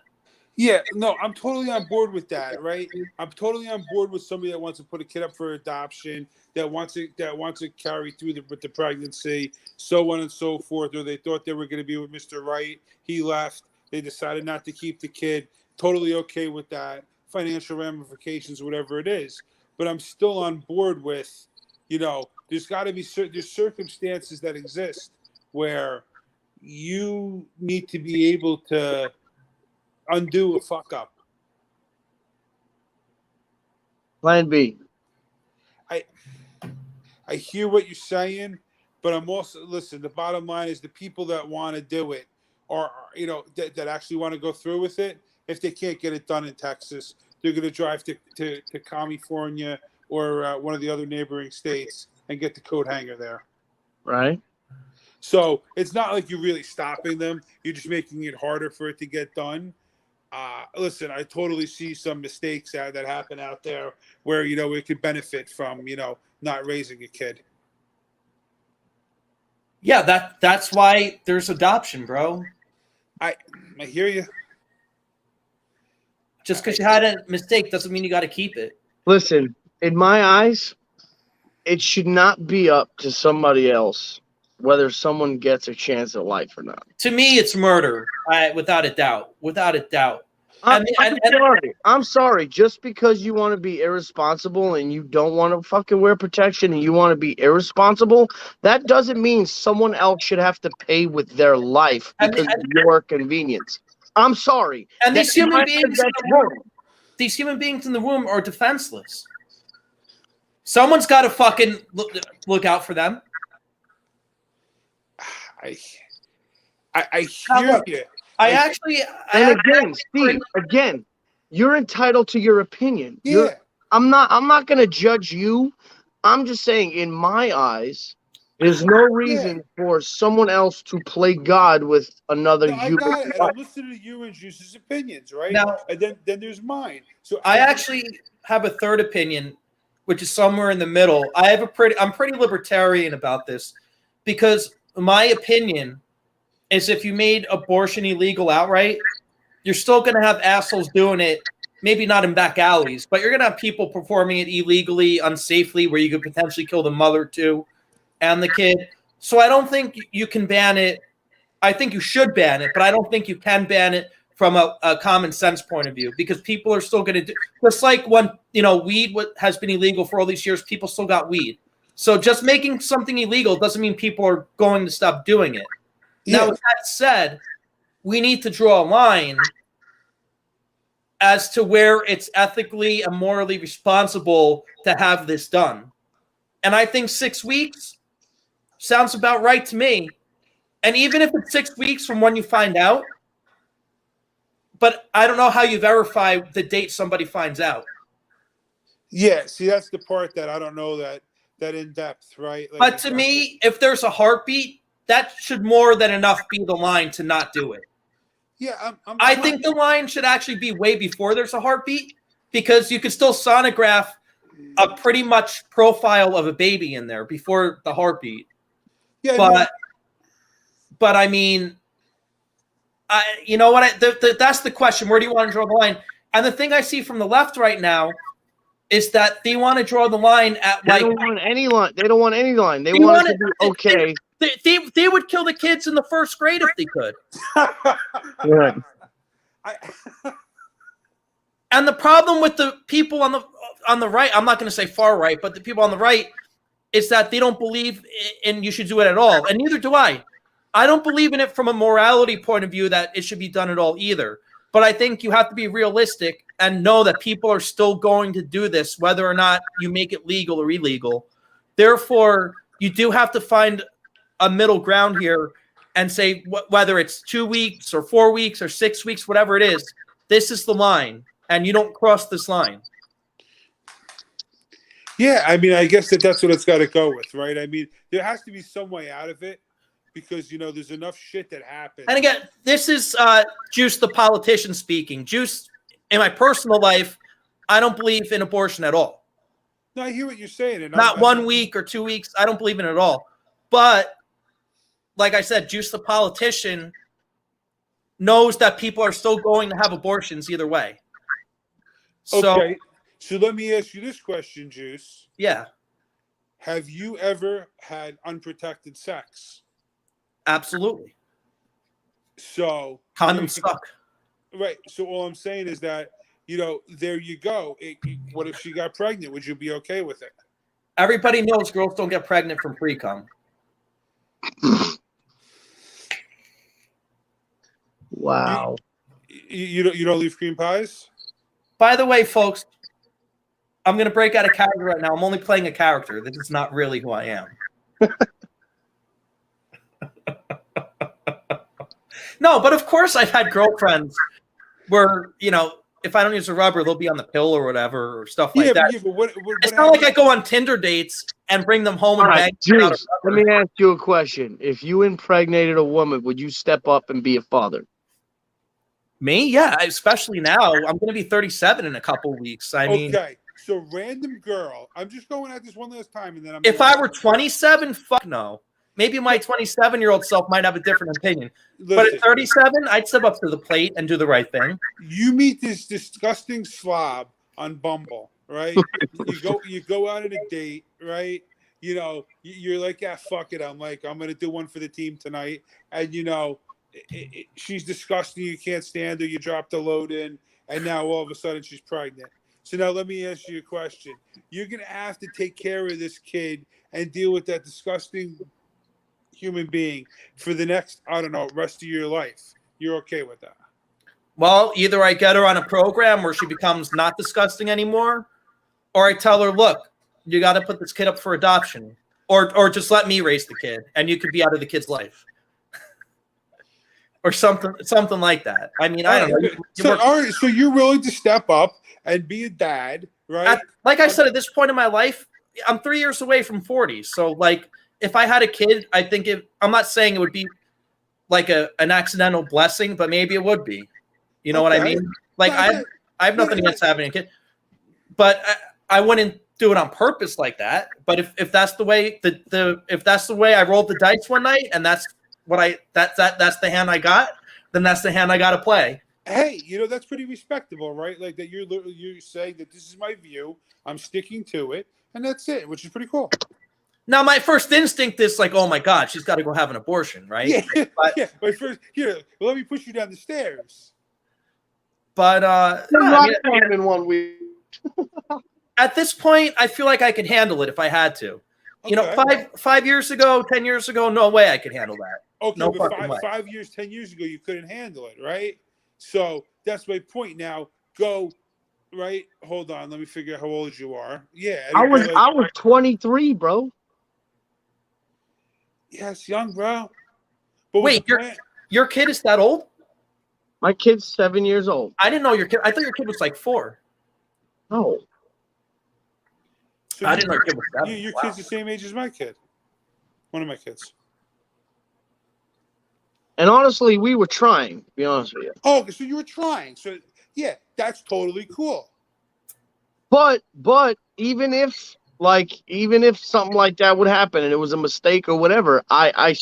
Yeah, no, I'm totally on board with that, right? I'm totally on board with somebody that wants to put a kid up for adoption, that wants to carry through with the pregnancy, so on and so forth, or they thought they were going to be with Mr. Right. He left. They decided not to keep the kid. Totally okay with that. Financial ramifications, whatever it is. But I'm still on board with, there's got to be there's circumstances that exist where you need to be able to undo a fuck up. Plan B. I hear what you're saying, but I'm also, listen, the bottom line is the people that want to do it are, that actually want to go through with it. If they can't get it done in Texas, they're going to drive to California or one of the other neighboring states and get the coat hanger there. Right. So it's not like you're really stopping them. You're just making it harder for it to get done. Listen, I totally see some mistakes that happen out there where, it could benefit from, not raising a kid. Yeah, that's why there's adoption, bro. I hear you. Just because you had a mistake doesn't mean you got to keep it. Listen, in my eyes, it should not be up to somebody else whether someone gets a chance at life or not. To me, it's murder, without a doubt. Without a doubt. I'm sorry. Just because you want to be irresponsible and you don't want to fucking wear protection and you want to be irresponsible, that doesn't mean someone else should have to pay with their life because of your convenience. I'm sorry. And these human beings in the room are defenseless. Someone's got to fucking look out for them. I hear you. Steve, again, you're entitled to your opinion. Yeah. I'm not going to judge you. I'm just saying, in my eyes, there's no reason for someone else to play God with another human. I'm listening to you and Juice's opinions, right? Now, and then there's mine. So I actually have a third opinion, which is somewhere in the middle. I'm pretty libertarian about this because my opinion is if you made abortion illegal outright, you're still going to have assholes doing it, maybe not in back alleys, but you're going to have people performing it illegally, unsafely, where you could potentially kill the mother too and the kid. So I don't think you can ban it. I think you should ban it, but I don't think you can ban it from a common sense point of view, because people are still going to do, just like when, weed has been illegal for all these years, people still got weed. So just making something illegal doesn't mean people are going to stop doing it. Yeah. Now, with that said, we need to draw a line as to where it's ethically and morally responsible to have this done. And I think 6 weeks sounds about right to me. And even if it's 6 weeks from when you find out, but I don't know how you verify the date somebody finds out. Yeah, see, that's the part that I don't know that in depth, right? Like, But to me, if there's a heartbeat, that should more than enough be the line to not do it. yeah, I think the line should actually be way before there's a heartbeat, because you could still sonograph a pretty much profile of a baby in there before the heartbeat. yeah, But I mean, you know what? That's the question. Where do you want to draw the line? And the thing I see from the left right now is that they want to draw the line at They like don't want any line. They don't want any line. They They want want it to be okay. they would kill the kids in the first grade if they could. Right. And the problem with the people on the right, I'm not going to say far right, but the people on the right, is that they don't believe in you should do it at all, and neither do I. I don't believe in it from a morality point of view that it should be done at all either. But I think you have to be realistic and know that people are still going to do this, whether or not you make it legal or illegal. Therefore, you do have to find a middle ground here and say whether it's 2 weeks or 4 weeks or 6 weeks, whatever it is, this is the line, and you don't cross this line. Yeah, I mean, I guess that's what it's got to go with, right? I mean, there has to be some way out of it, because there's enough shit that happens. And again, this is Juice the politician speaking. Juice, in my personal life, I don't believe in abortion at all. No, I hear what you're saying. And Not 1 week or 2 weeks. I don't believe in it at all. But like I said, Juice the politician knows that people are still going to have abortions either way. So, Okay, so let me ask you this question, Juice. yeah, Have you ever had unprotected sex? absolutely. So Condoms suck. right. So all I'm saying is that there you go. What if she got pregnant? Would you be okay with it? Everybody knows girls don't get pregnant from pre-cum. Wow. You don't leave cream pies? By the way, folks, I'm going to break out of character right now. I'm only playing a character. This is not really who I am. No, but of course I've had girlfriends where, if I don't use a rubber, they'll be on the pill or whatever or stuff like that. But what It's not like I go on Tinder dates and bring them home and All bang right, them out of Juice, rubber. let me ask you a question. If you impregnated a woman, would you step up and be a father? Me? Yeah, especially now. I'm going to be 37 in a couple of weeks. I mean, okay. So random girl. I'm just going at this one last time, and then if I were 27, fuck no. Maybe my 27-year-old self might have a different opinion. But listen, at 37, I'd step up to the plate and do the right thing. you meet this disgusting slob on Bumble, right? you go out on a date, right? You're like, yeah, fuck it. I'm gonna do one for the team tonight, and she's disgusting. You can't stand her. You drop the load in, and now all of a sudden she's pregnant. So now let me ask you a question. You're gonna have to take care of this kid and deal with that disgusting human being for the next, rest of your life. You're okay with that? Well, either I get her on a program where she becomes not disgusting anymore, or I tell her, look, you got to put this kid up for adoption, or just let me raise the kid and you could be out of the kid's life. Or something like that. I mean, I don't know. So you're willing to step up and be a dad, right? Like I said, at this point in my life, I'm 3 years away from 40. So, like, if I had a kid, I think I'm not saying it would be like an accidental blessing, but maybe it would be. You know what I mean? Like, I have nothing against having a kid, but I wouldn't do it on purpose like that. But if that's the way if that's the way I rolled the dice one night, and that's that's the hand I got, then that's the hand I got to play. Hey, that's pretty respectable, right? Like that you're saying that this is my view, I'm sticking to it, and that's it, which is pretty cool. Now, my first instinct is like, oh my God, she's got to go have an abortion, right? Yeah, But, yeah. My first, let me push you down the stairs. but no, I mean, in 1 week. at this point, I feel like I could handle it if I had to. Okay. 5 years ago, 10 years ago, no way I could handle that. Okay, No but fucking way. 5 years, 10 years ago, you couldn't handle it, right? So that's my point. Now go, right? Hold on, let me figure out how old you are. Yeah, I was 23, bro. Yes, young, bro. But Wait, your kid is that old? My kid's 7 years old. I didn't know your kid. I thought your kid was like 4. No. So I didn't know your kid was 7. Your Wow. kid's the same age as my kid. One of my kids. And honestly, we were trying, to be honest with you. Oh, so you were trying. So yeah, that's totally cool. But even if something like that would happen and it was a mistake or whatever, I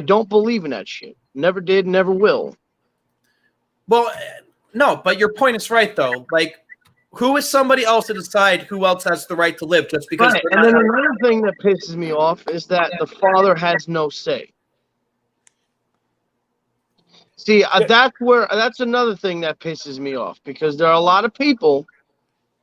don't believe in that shit. Never did, never will. Well, no, but your point is right though. Like, who is somebody else to decide who else has the right to live just because? Right. they're And then not- another thing that pisses me off is that the father has no say. See, that's another thing that pisses me off, because there are a lot of people,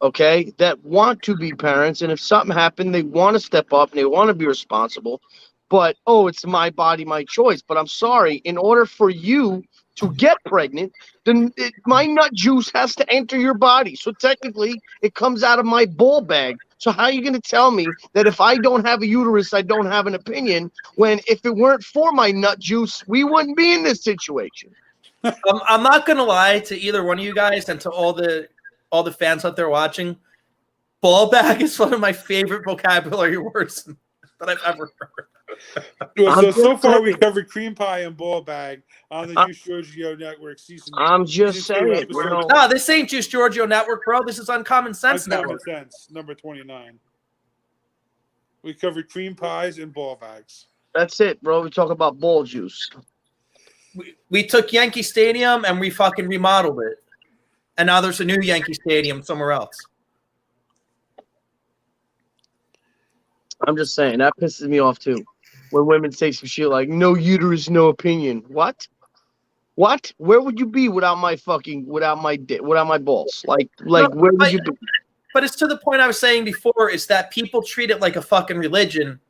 okay, that want to be parents, and if something happened, they want to step up and they want to be responsible. But it's my body, my choice. But I'm sorry, in order for you to get pregnant, then my nut juice has to enter your body. So technically, it comes out of my ball bag. So how are you going to tell me that if I don't have a uterus, I don't have an opinion, when if it weren't for my nut juice, we wouldn't be in this situation? I'm not gonna lie to either one of you guys and to all the fans out there watching. Ball bag is one of my favorite vocabulary words that I've ever heard. Well, so far we covered cream pie and ball bag on the Juice Giorgio Network season. I'm just season 2, saying. episode No, this ain't Juice Giorgio Network, bro. This is Uncommon Sense Uncommon Network. Sense, number 29. We covered cream pies and ball bags. That's it, bro. We talk about ball juice. We took Yankee Stadium and we fucking remodeled it, and now there's a new Yankee Stadium somewhere else. I'm just saying, that pisses me off too. When women say some shit like, no uterus, no opinion. What? Where would you be without my balls? Like where would you be? But it's to the point I was saying before, is that people treat it like a fucking religion,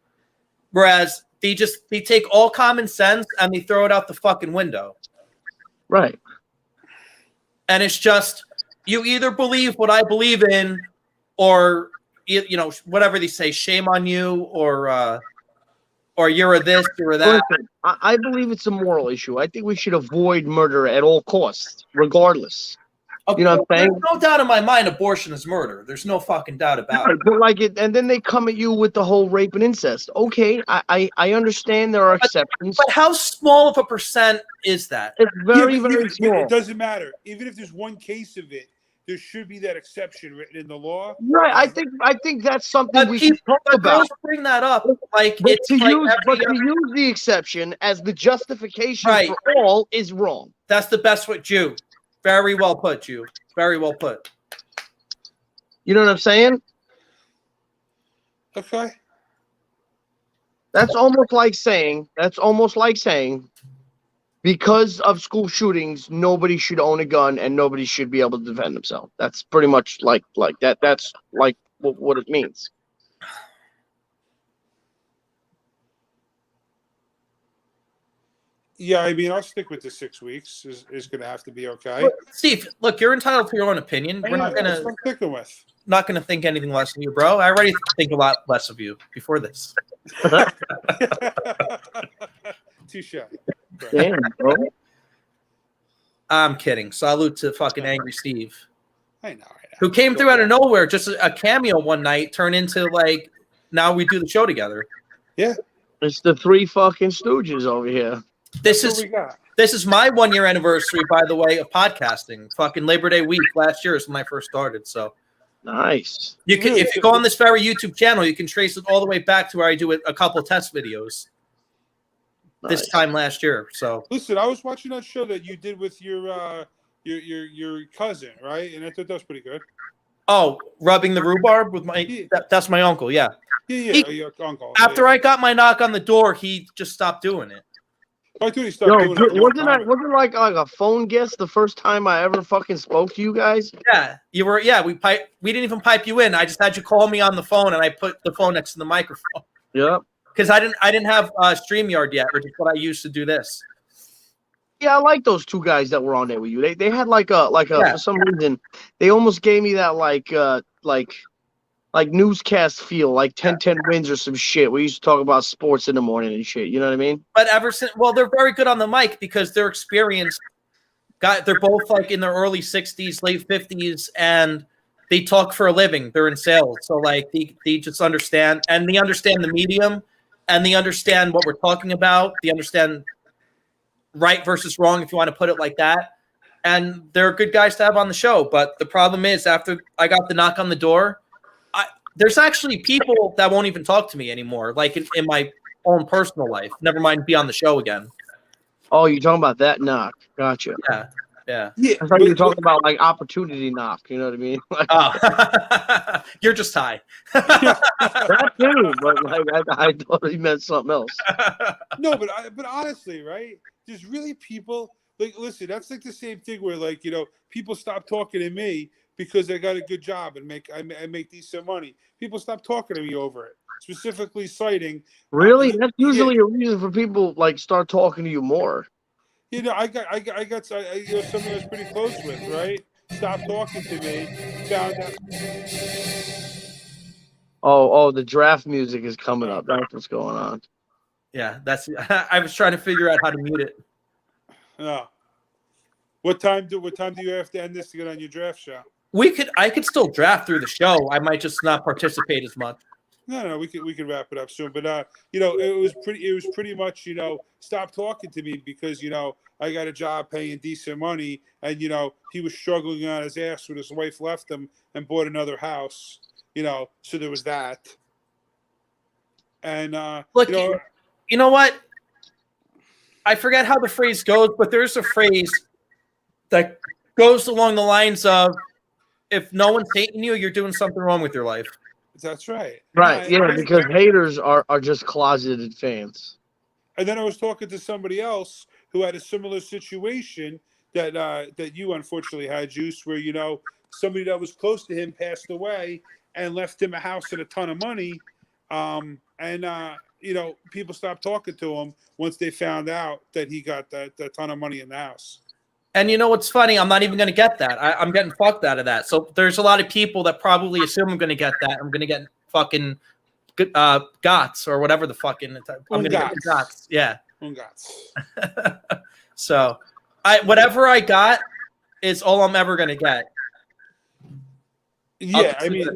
whereas they take all common sense and they throw it out the fucking window. Right. And it's just, you either believe what I believe in, or whatever they say, shame on you, or you're a this, you're a that. Listen, I believe it's a moral issue. I think we should avoid murder at all costs, regardless. You know what I'm saying? There's no doubt in my mind abortion is murder. There's no fucking doubt about it. But like it, and then they come at you with the whole rape and incest. Okay, I understand there are exceptions. But how small of a percent is that? It's very, but very small. It doesn't matter. Even if there's one case of it, there should be that exception written in the law. Right. I think that's something we should talk about. Girls bring that up like But it's to like use the exception as the justification Right. for all is wrong. That's the best way, Jew. Very well put, Jew. Very well put. You know what I'm saying? Okay. That's almost like saying because of school shootings, nobody should own a gun and nobody should be able to defend themselves. That's pretty much like that. That's like what it means. Yeah, I mean, I'll stick with the 6 weeks. Is going to have to be okay. Look, Steve, look, you're entitled to your own opinion. We're not That's what I'm sticking with. gonna think anything less of you, bro. I already think a lot less of you before this. Touche. Damn, bro. I'm kidding. Salute to fucking Angry Steve, I know. who came through out of nowhere, just a cameo one night, turned into like, now we do the show together. Yeah. It's the three fucking stooges over here. This That's what is we got. This is my 1 year anniversary, by the way, of podcasting. Fucking Labor Day week last year is when I first started. So Nice. you can, if you go on this very YouTube channel, you can trace it all the way back to where I do a couple test videos. this Nice. time last year. So Listen, I was watching that show that you did with your cousin, right? And I thought that was pretty good. rubbing the rhubarb with my Yeah. that's my uncle. Yeah. Yeah, your uncle. After yeah. I got my knock on the door, he just stopped doing it. I thought he started doing it. a long wasn't time that ago. wasn't like a phone guest the first time I ever fucking spoke to you guys? Yeah, you were. Yeah, we didn't even pipe you in. I just had you call me on the phone, and I put the phone next to the microphone Yep. because I didn't have StreamYard yet, which is what I used to do this. Yeah, I like those two guys that were on there with you. They had like a Yeah. for some reason they almost gave me that like newscast feel, like 10-10 wins or some shit. We used to talk about sports in the morning and shit. You know what I mean? But ever since, well, they're very good on the mic because they're experienced. They're both like in their early 60s, late 50s, and they talk for a living. They're in sales, so like they just understand, and they understand the medium, and they understand what we're talking about. They understand right versus wrong, if you want to put it like that. And they're good guys to have on the show. But the problem is, after I got the knock on the door, there's actually people that won't even talk to me anymore, like in my own personal life. Never mind be on the show again. Oh, you're talking about that knock? Gotcha. Yeah. Yeah, I thought you were talking about like opportunity knock. You know what I mean? Like, Oh, you're just high. that too, but like I thought he meant something else. No, but honestly, right? There's really people like listen. That's like the same thing where like people stop talking to me because I got a good job and I make decent money. People stop talking to me over it, specifically citing. Really? That's usually a reason for people like start talking to you more. I got someone I was pretty close with, right? Stopped talking to me. Found out. Oh, the draft music is coming up. That's what's going on. Yeah, that's. I was trying to figure out how to mute it. No. What time do you have to end this to get on your draft show? I could still draft through the show. I might just not participate as much. No, we could wrap it up soon. But it was pretty much stop talking to me because I got a job paying decent money, and he was struggling on his ass when his wife left him and bought another house. So there was that. And Look, you know what? I forget how the phrase goes, but there's a phrase that goes along the lines of, "If no one's hating you, you're doing something wrong with your life." that's right. Right? Yeah, because haters are just closeted fans. And then I was talking to somebody else who had a similar situation that you unfortunately had, Juice, where somebody that was close to him passed away and left him a house and a ton of money, people stopped talking to him once they found out that he got that ton of money in the house. And you know what's funny? I'm not even going to get that. I'm getting fucked out of that. So there's a lot of people that probably assume I'm going to get that. I'm going to get fucking GOTS or whatever the fucking. I'm going to get the GOTS. Yeah. GOTS. So whatever I got is all I'm ever going to get. Yeah, I mean,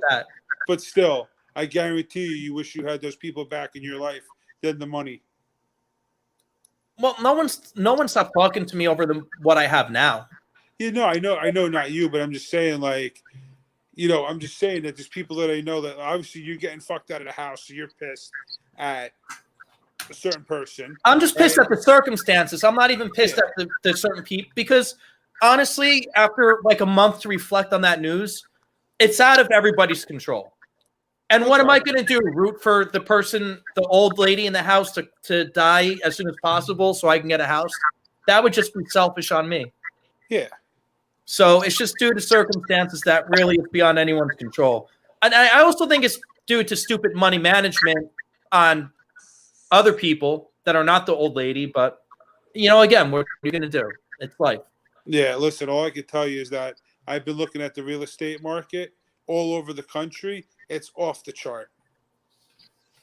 but still, I guarantee you wish you had those people back in your life than the money. Well, no one stopped talking to me over what I have now. I know, not you, but I'm just saying, like, I'm just saying that there's people that I know that obviously you're getting fucked out of the house, so you're pissed at a certain person. I'm just pissed at the circumstances. I'm not even pissed at the certain people because honestly, after like a month to reflect on that news, it's out of everybody's control. And what am I going to do? Root for the person, the old lady in the house to die as soon as possible so I can get a house? That would just be selfish on me. Yeah. So it's just due to circumstances that really is beyond anyone's control. And I also think it's due to stupid money management on other people that are not the old lady. But, again, what are you going to do? It's life. Yeah, listen, all I can tell you is that I've been looking at the real estate market all over the country. It's off the chart.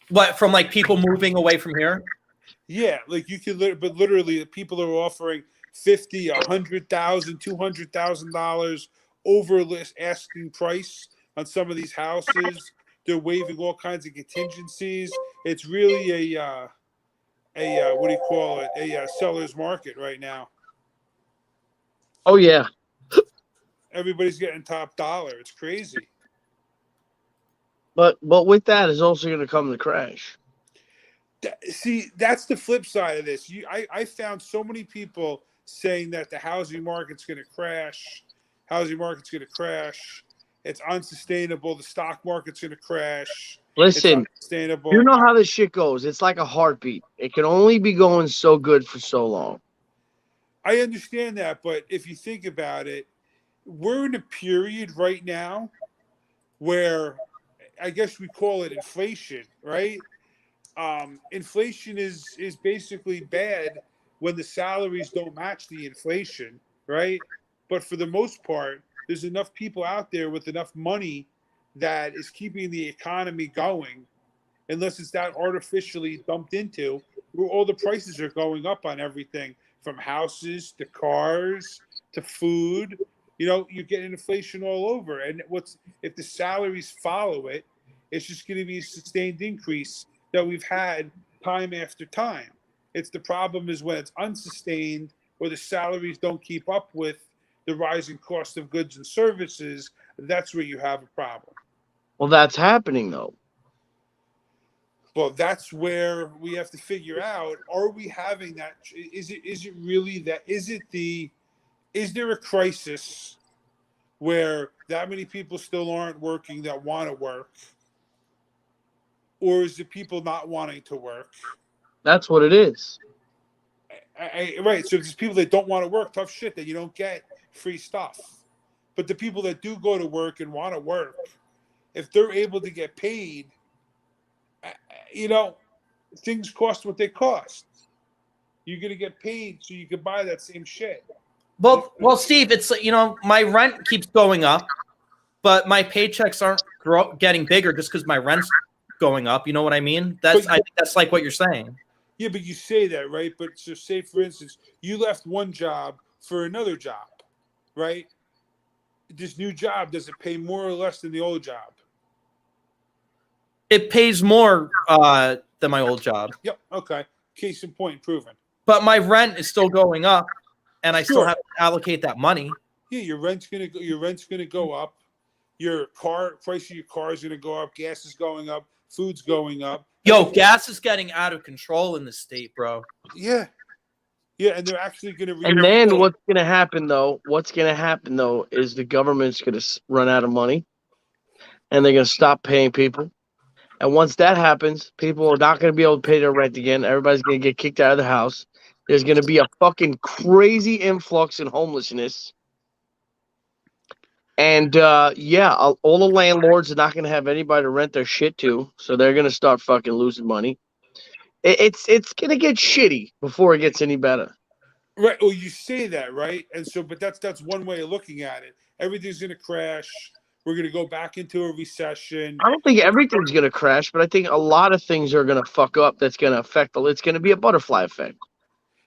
What, from like people moving away from here? Yeah, like you can, but literally, people are offering $50,000, $100,000, $200,000 over list asking price on some of these houses. They're waiving all kinds of contingencies. It's really a what do you call it? A seller's market right now. Oh yeah. Everybody's getting top dollar. It's crazy. But with that is also going to come the crash. See, that's the flip side of this. I found so many people saying that the housing market's going to crash. Housing market's going to crash. It's unsustainable. The stock market's going to crash. Listen, It's unsustainable. you know how this shit goes. It's like a heartbeat. It can only be going so good for so long. I understand that, but if you think about it, we're in a period right now where I guess we call it inflation, right? Inflation is basically bad when the salaries don't match the inflation, right? But for the most part, there's enough people out there with enough money that is keeping the economy going, unless it's that artificially dumped into, where all the prices are going up on everything from houses to cars to food. You know, you're getting inflation all over. And if the salaries follow it, it's just going to be a sustained increase that we've had time after time. It's the problem is when it's unsustained or the salaries don't keep up with the rising cost of goods and services, that's where you have a problem. Well, that's happening though. Well, that's where we have to figure out, are we having that? Is it really that? Is there a crisis where that many people still aren't working that want to work? Or is it people not wanting to work? That's what it is. Right. So there's people that don't want to work, tough shit, that you don't get free stuff. But the people that do go to work and want to work, if they're able to get paid, you know, things cost what they cost. You're going to get paid so you can buy that same shit. Well, Steve, it's, you know, my rent keeps going up, but my paychecks aren't getting bigger just because my rent's going up. You know what I mean? I think that's like what you're saying. Yeah, but you say that, right? But so say, for instance, you left one job for another job, right? This new job, does it pay more or less than the old job? It pays more than my old job. Yep. Okay. Case in point, proven. But my rent is still going up, and I still Sure. have to allocate that money. Yeah, your rent's gonna go up. Your price of your car is gonna go up. Gas is going up. Food's going up. Yo, gas is getting out of control in this state, bro. Yeah, yeah, and they're actually gonna. And then what's going to happen though? What's going to happen though is the government's going to run out of money, and they're going to stop paying people. And once that happens, people are not going to be able to pay their rent again. Everybody's going to get kicked out of the house. There's going to be a fucking crazy influx in homelessness. And yeah, all the landlords are not going to have anybody to rent their shit to, so they're going to start fucking losing money. It's going to get shitty before it gets any better. Right. Well, you say that, right? And so, but that's one way of looking at it. Everything's going to crash. We're going to go back into a recession. I don't think everything's going to crash, but I think a lot of things are going to fuck up. That's going to affect. It's going to be a butterfly effect.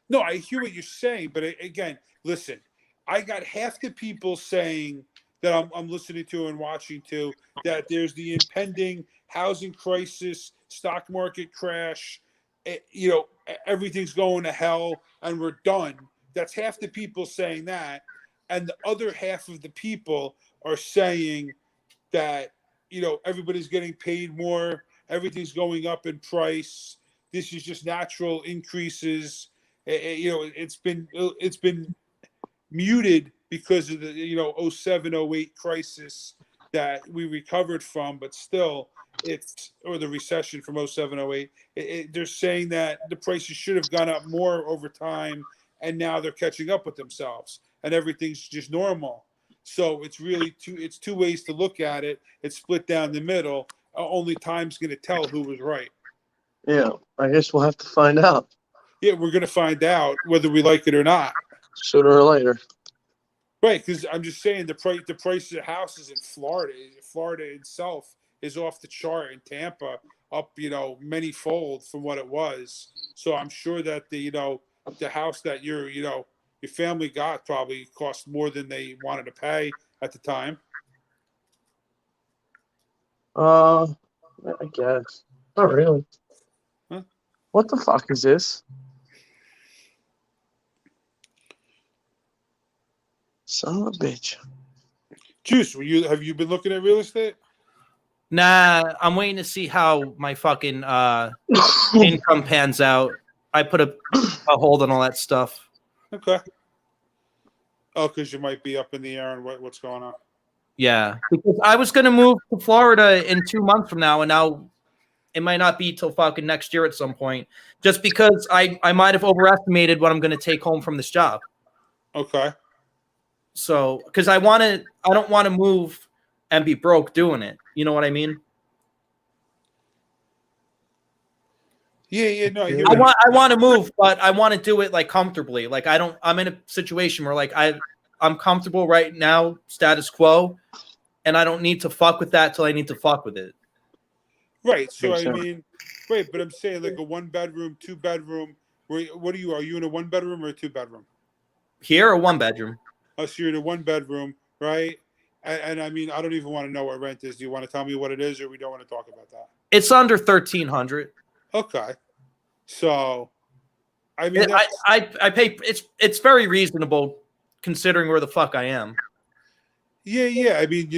No, I hear what you're saying, but again, listen, I got half the people saying that I'm listening to and watching to, that there's the impending housing crisis, stock market crash, you know, everything's going to hell and we're done. That's half the people saying that. And the other half of the people are saying that, you know, everybody's getting paid more, everything's going up in price. This is just natural increases. You know, it's been muted because of the, you know, 07, 08 crisis that we recovered from, but still or the recession from 07, 08. They're saying that the prices should have gone up more over time, and now they're catching up with themselves and everything's just normal. So it's really two ways to look at it. It's split down the middle. Only time's going to tell who was right. Yeah, I guess we'll have to find out. Yeah, we're going to find out whether we like it or not. Sooner or later. Right, because I'm just saying the price of houses in Florida itself is off the chart, in Tampa up, you know, many-fold from what it was. So I'm sure that the house that your family got probably cost more than they wanted to pay at the time. I guess. Not really. Huh? What the fuck is this? Son of a bitch. Juice, have you been looking at real estate? Nah, I'm waiting to see how my fucking income pans out. I put a hold on all that stuff. Okay. Oh, because you might be up in the air on what's going on. Yeah, because I was gonna move to Florida in 2 months from now, and now it might not be till fucking next year at some point. Just because I might have overestimated what I'm gonna take home from this job. Okay. So, because I don't want to move and be broke doing it. You know what I mean? Yeah, no. I want to move, but I want to do it like comfortably. Like I'm in a situation where like I'm comfortable right now, status quo, and I don't need to fuck with that till I need to fuck with it. Right. So Makes I sense. mean, right, but I'm saying like a 1-bedroom, 2-bedroom. What are you? Are you in a 1-bedroom or a 2-bedroom? Here or 1 bedroom? Oh, so you're in a 1-bedroom, right? And I mean, I don't even want to know what rent is. Do you want to tell me what it is, or we don't want to talk about that? It's under 1,300. Okay. So, I mean, I pay. It's very reasonable considering where the fuck I am. yeah. I mean,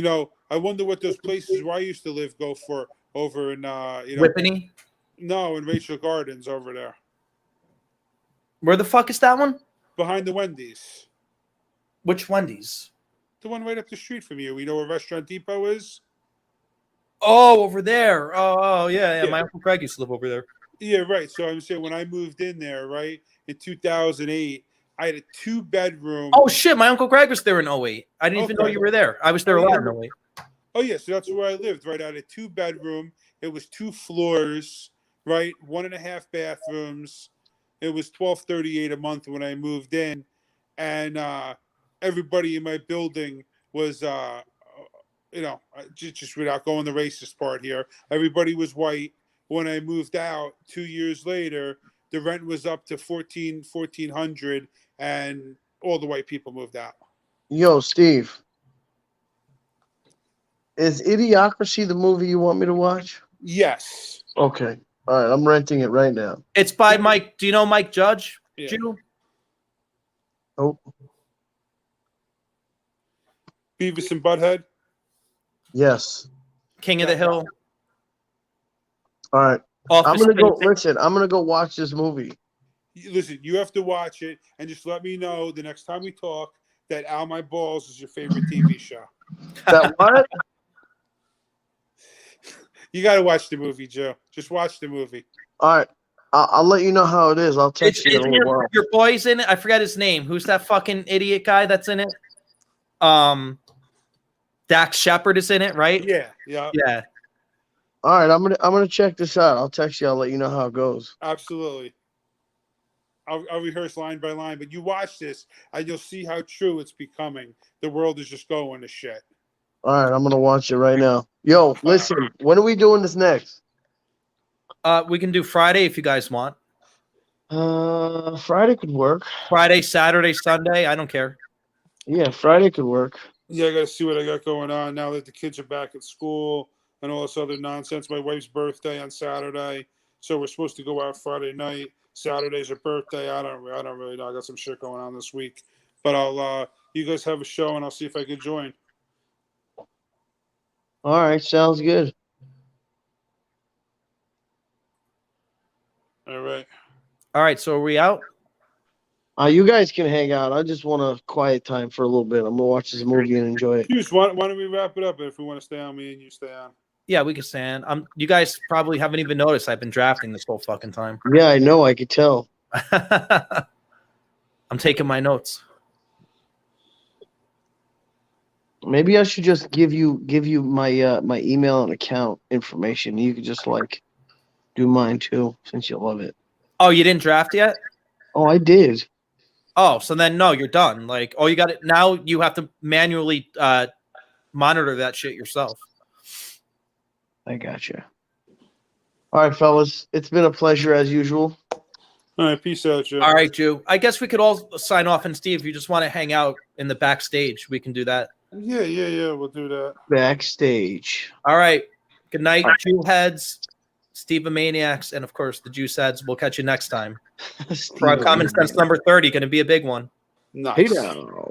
I wonder what those places where I used to live go for over in Whippany? No, in Rachel Gardens over there Where the fuck is that one? behind the Wendy's. Which Wendy's? The one right up the street from you. You know where Restaurant Depot is? Oh, over there. Oh, yeah. Yeah. My Uncle Craig used to live over there. Yeah, right. So I'm saying when I moved in there, right, in 2008, I had a 2-bedroom. Oh, shit. My Uncle Craig was there in 08. I didn't even know Okay. you were there. I was there a lot in 08. Oh, yeah. So that's where I lived, right? I had a 2-bedroom. It was 2 floors, right? 1.5 bathrooms. It was $1,238 a month when I moved in. And everybody in my building was, just without going the racist part here, everybody was white. When I moved out 2 years later, the rent was up to $1,400, and all the white people moved out. Yo, Steve. Is Idiocracy the movie you want me to watch? Yes. Okay. All right. I'm renting it right now. It's by Mike. Do you know Mike Judge? Yeah. Jew? Oh, Beavis and Butthead. yes. King of the Hill. All right. Office I'm gonna go. Space. Listen, I'm gonna go watch this movie. Listen, you have to watch it, and just let me know the next time we talk that Al My Balls is your favorite TV show. That what? You got to watch the movie, Joe. Just watch the movie. All right. I'll let you know how it is. I'll text you in a little while. Your boy's in it. I forgot his name. Who's that fucking idiot guy that's in it? Dax Shepard is in it, right? Yeah. Yeah. All right. I'm gonna check this out. I'll text you. I'll let you know how it goes. Absolutely. I'll rehearse line by line, but you watch this and you'll see how true it's becoming. The world is just going to shit. All right. I'm gonna watch it right now. Yo, listen. When are we doing this next? We can do Friday if you guys want. Friday could work. Friday, Saturday, Sunday. I don't care. Yeah, Friday could work. Yeah, I got to see what I got going on now that the kids are back at school and all this other nonsense. My wife's birthday on Saturday, so we're supposed to go out Friday night. Saturday's her birthday. I don't really know. I got some shit going on this week, but I'll. You guys have a show, and I'll see if I can join. All right. Sounds good. All right. All right. So are we out? You guys can hang out. I just want a quiet time for a little bit. I'm gonna watch this movie and enjoy it. Hughes, why don't we wrap it up? If we want to stay on, me and you stay on. Yeah, we can stand. You guys probably haven't even noticed I've been drafting this whole fucking time. Yeah, I know. I could tell. I'm taking my notes. Maybe I should just give you my my email and account information. You could just do mine too, since you love it. Oh, you didn't draft yet? Oh, I did. Oh, so then no, you're done. You got it. Now you have to manually monitor that shit yourself. I gotcha. All right, fellas. It's been a pleasure as usual. All right, peace out, Joe. All right, Jew. I guess we could all sign off. And Steve, if you just want to hang out in the backstage, we can do that. Yeah. We'll do that. Backstage. All right. Good night, Jew heads, Steve Maniacs, and of course the Juice heads. We'll catch you next time. For our Common Sense number 30, going to be a big one. Nice. Hey now.